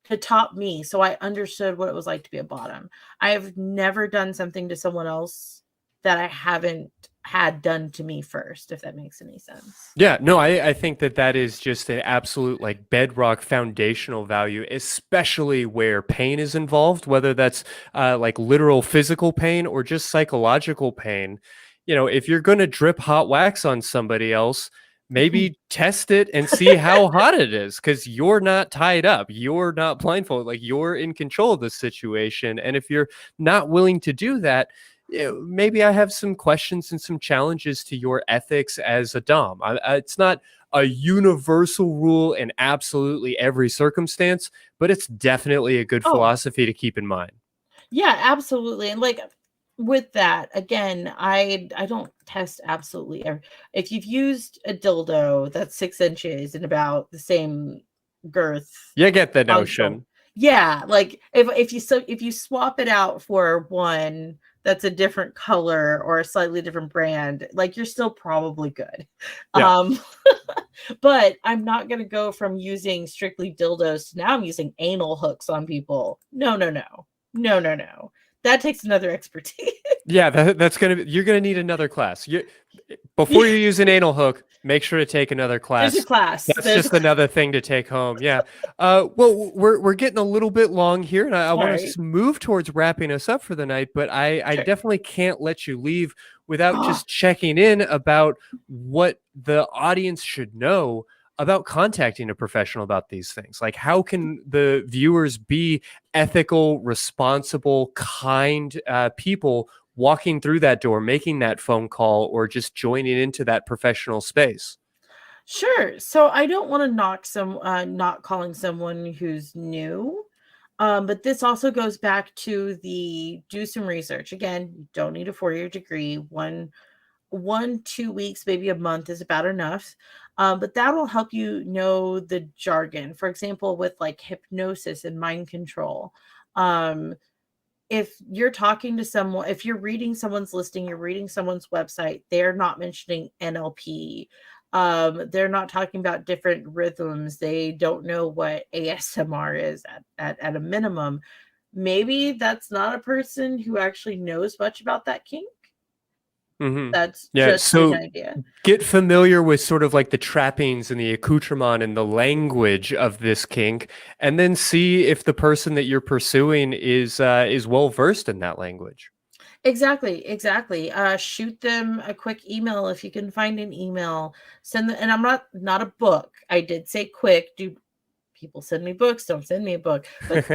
to top me, so I understood what it was like to be a bottom. I have never done something to someone else that I haven't had done to me first, if that makes any sense. Yeah, no, I think that that is just an absolute like bedrock foundational value, especially where pain is involved, whether that's like literal physical pain or just psychological pain. You know, if you're going to drip hot wax on somebody else, maybe test it and see how hot it is because you're not tied up. You're not blindfolded. Like you're in control of the situation. And if you're not willing to do that, maybe I have some questions and some challenges to your ethics as a dom. It's not a universal rule in absolutely every circumstance, but it's definitely a good Oh, philosophy to keep in mind. yeah, absolutely. And like with that, again, I don't test absolutely if you've used a dildo that's 6 inches and about the same girth You get the functional. notion. Yeah, like if you swap it out for one that's a different color or a slightly different brand, like you're still probably good. Yeah. Um but I'm not going to go from using strictly dildos to now I'm using anal hooks on people. No, no, no. No, no, no. That takes another expertise. Yeah, that's gonna be, you're gonna need another class. Before you use an anal hook, make sure to take another There's a class. class. That's just another thing to take home. Yeah. Well, we're getting a little bit long here, and I want Sorry. to move towards wrapping us up for the night. But I Sure. definitely can't let you leave without just checking in about what the audience should know about contacting a professional about these things. Like, how can the viewers be ethical, responsible, kind people walking through that door, making that phone call, or just joining into that professional space? Sure. So I don't want to knock not calling someone who's new. But this also goes back to the do some research. Again, you don't need a 4-year degree. 2 weeks, maybe a month is about enough. But that'll help you know the jargon. For example, with like hypnosis and mind control. If you're talking to someone, if you're reading someone's listing, you're reading someone's website, they're not mentioning NLP. They're not talking about different rhythms. They don't know what ASMR is at a minimum. Maybe that's not a person who actually knows much about that kink. That's Yeah. just an So idea. get familiar with sort of like the trappings and the accoutrement and the language of this kink, and then see if the person that you're pursuing is well versed in that language. Exactly. Shoot them a quick email if you can find an email. Send them, and I'm not a book. I did say quick. Do people send me books? Don't send me a book. But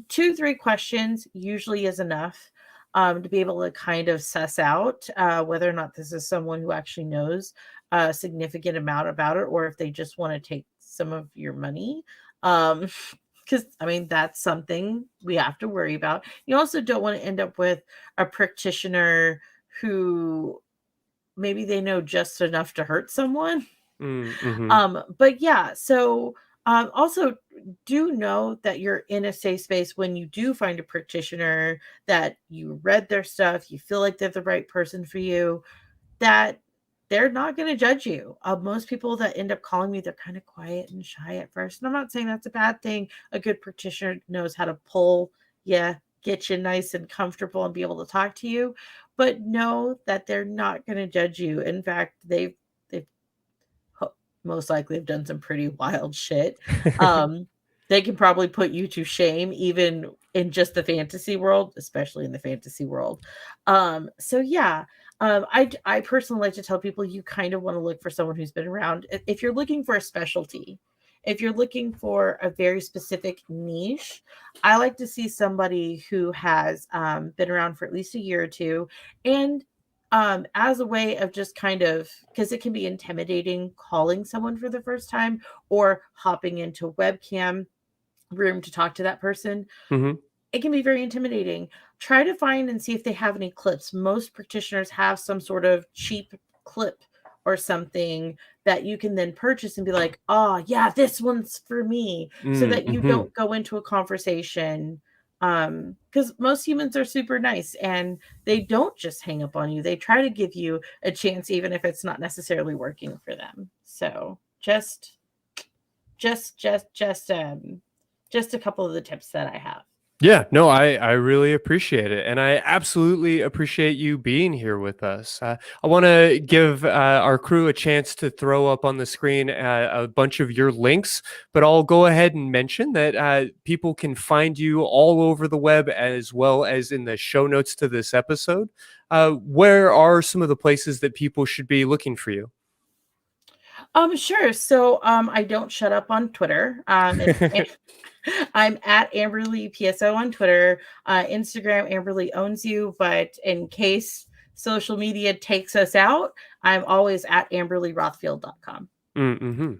2-3 questions usually is enough to be able to kind of suss out whether or not this is someone who actually knows a significant amount about it, or if they just want to take some of your money. Because I mean, that's something we have to worry about. You also don't want to end up with a practitioner who maybe they know just enough to hurt someone. Mm-hmm. But yeah, so also do know that you're in a safe space when you do find a practitioner that you read their stuff, you feel like they're the right person for you, that they're not going to judge you. Most people that end up calling me, they're kind of quiet and shy at first. And I'm not saying that's a bad thing. A good practitioner knows how to pull, get you nice and comfortable and be able to talk to you. But know that they're not going to judge you. In fact, they've most likely have done some pretty wild shit. they can probably put you to shame, even in just the fantasy world, especially in the fantasy world. So yeah, I personally like to tell people you kind of want to look for someone who's been around. If you're looking for a specialty, if you're looking for a very specific niche, I like to see somebody who has been around for at least a year or two, and as a way of just kind of, because it can be intimidating calling someone for the first time or hopping into a webcam room to talk to that person. Mhm. It can be very intimidating. Try to find and see if they have any clips. Most practitioners have some sort of cheap clip or something that you can then purchase and be like, oh yeah, this one's for me, so that you Mm-hmm. don't go into a conversation, because most humans are super nice and they don't just hang up on you. They try to give you a chance, even if it's not necessarily working for them. So just a couple of the tips that I have. Yeah, no, I really appreciate it. And I absolutely appreciate you being here with us. I want to give our crew a chance to throw up on the screen a bunch of your links, but I'll go ahead and mention that people can find you all over the web, as well as in the show notes to this episode. Where are some of the places that people should be looking for you? Sure. So I don't shut up on Twitter. I'm at Amberly PSO on Twitter. Instagram, Amberly owns you, but in case social media takes us out, I'm always at AmberlyRothfield.com. Mm-hmm.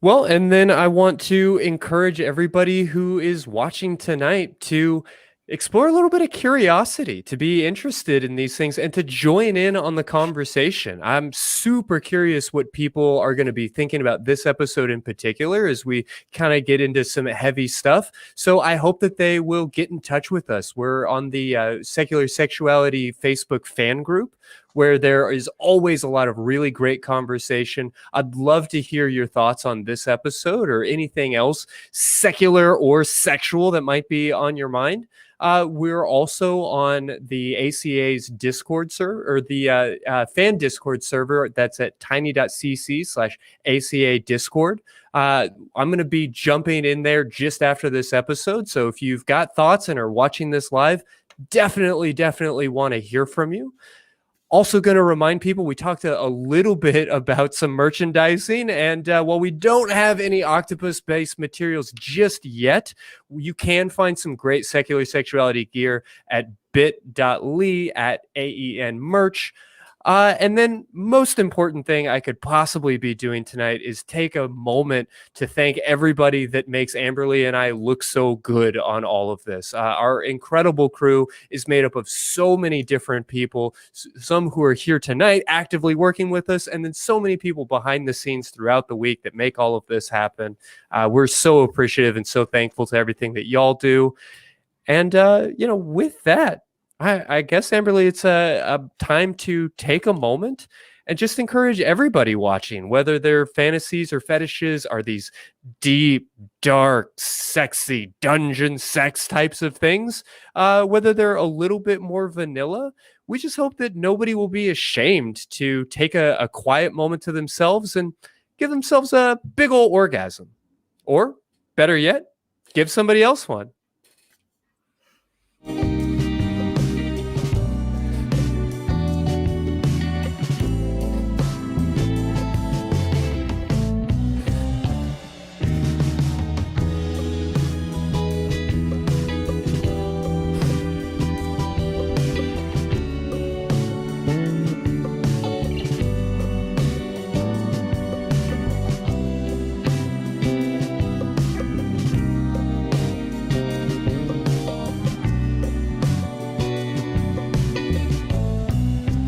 Well, and then I want to encourage everybody who is watching tonight to explore a little bit of curiosity, to be interested in these things, and to join in on the conversation. I'm super curious what people are going to be thinking about this episode in particular as we kind of get into some heavy stuff. So I hope that they will get in touch with us. We're on the Secular Sexuality Facebook fan group, where there is always a lot of really great conversation. I'd love to hear your thoughts on this episode or anything else secular or sexual that might be on your mind. We're also on the ACA's Discord server, or the fan Discord server that's at tiny.cc/ACA Discord. I'm going to be jumping in there just after this episode. So if you've got thoughts and are watching this live, definitely want to hear from you. Also going to remind people, we talked a little bit about some merchandising, and while we don't have any octopus-based materials just yet, you can find some great secular sexuality gear at bit.ly/AEN merch. And then most important thing I could possibly be doing tonight is take a moment to thank everybody that makes Amberly and I look so good on all of this. Our incredible crew is made up of so many different people, some who are here tonight actively working with us, and then so many people behind the scenes throughout the week that make all of this happen. We're so appreciative and so thankful to everything that y'all do. And, with that, I guess, Amberly, it's a time to take a moment and just encourage everybody watching, whether their fantasies or fetishes are these deep, dark, sexy dungeon sex types of things, whether they're a little bit more vanilla. We just hope that nobody will be ashamed to take a quiet moment to themselves and give themselves a big old orgasm. Or, better yet, give somebody else one.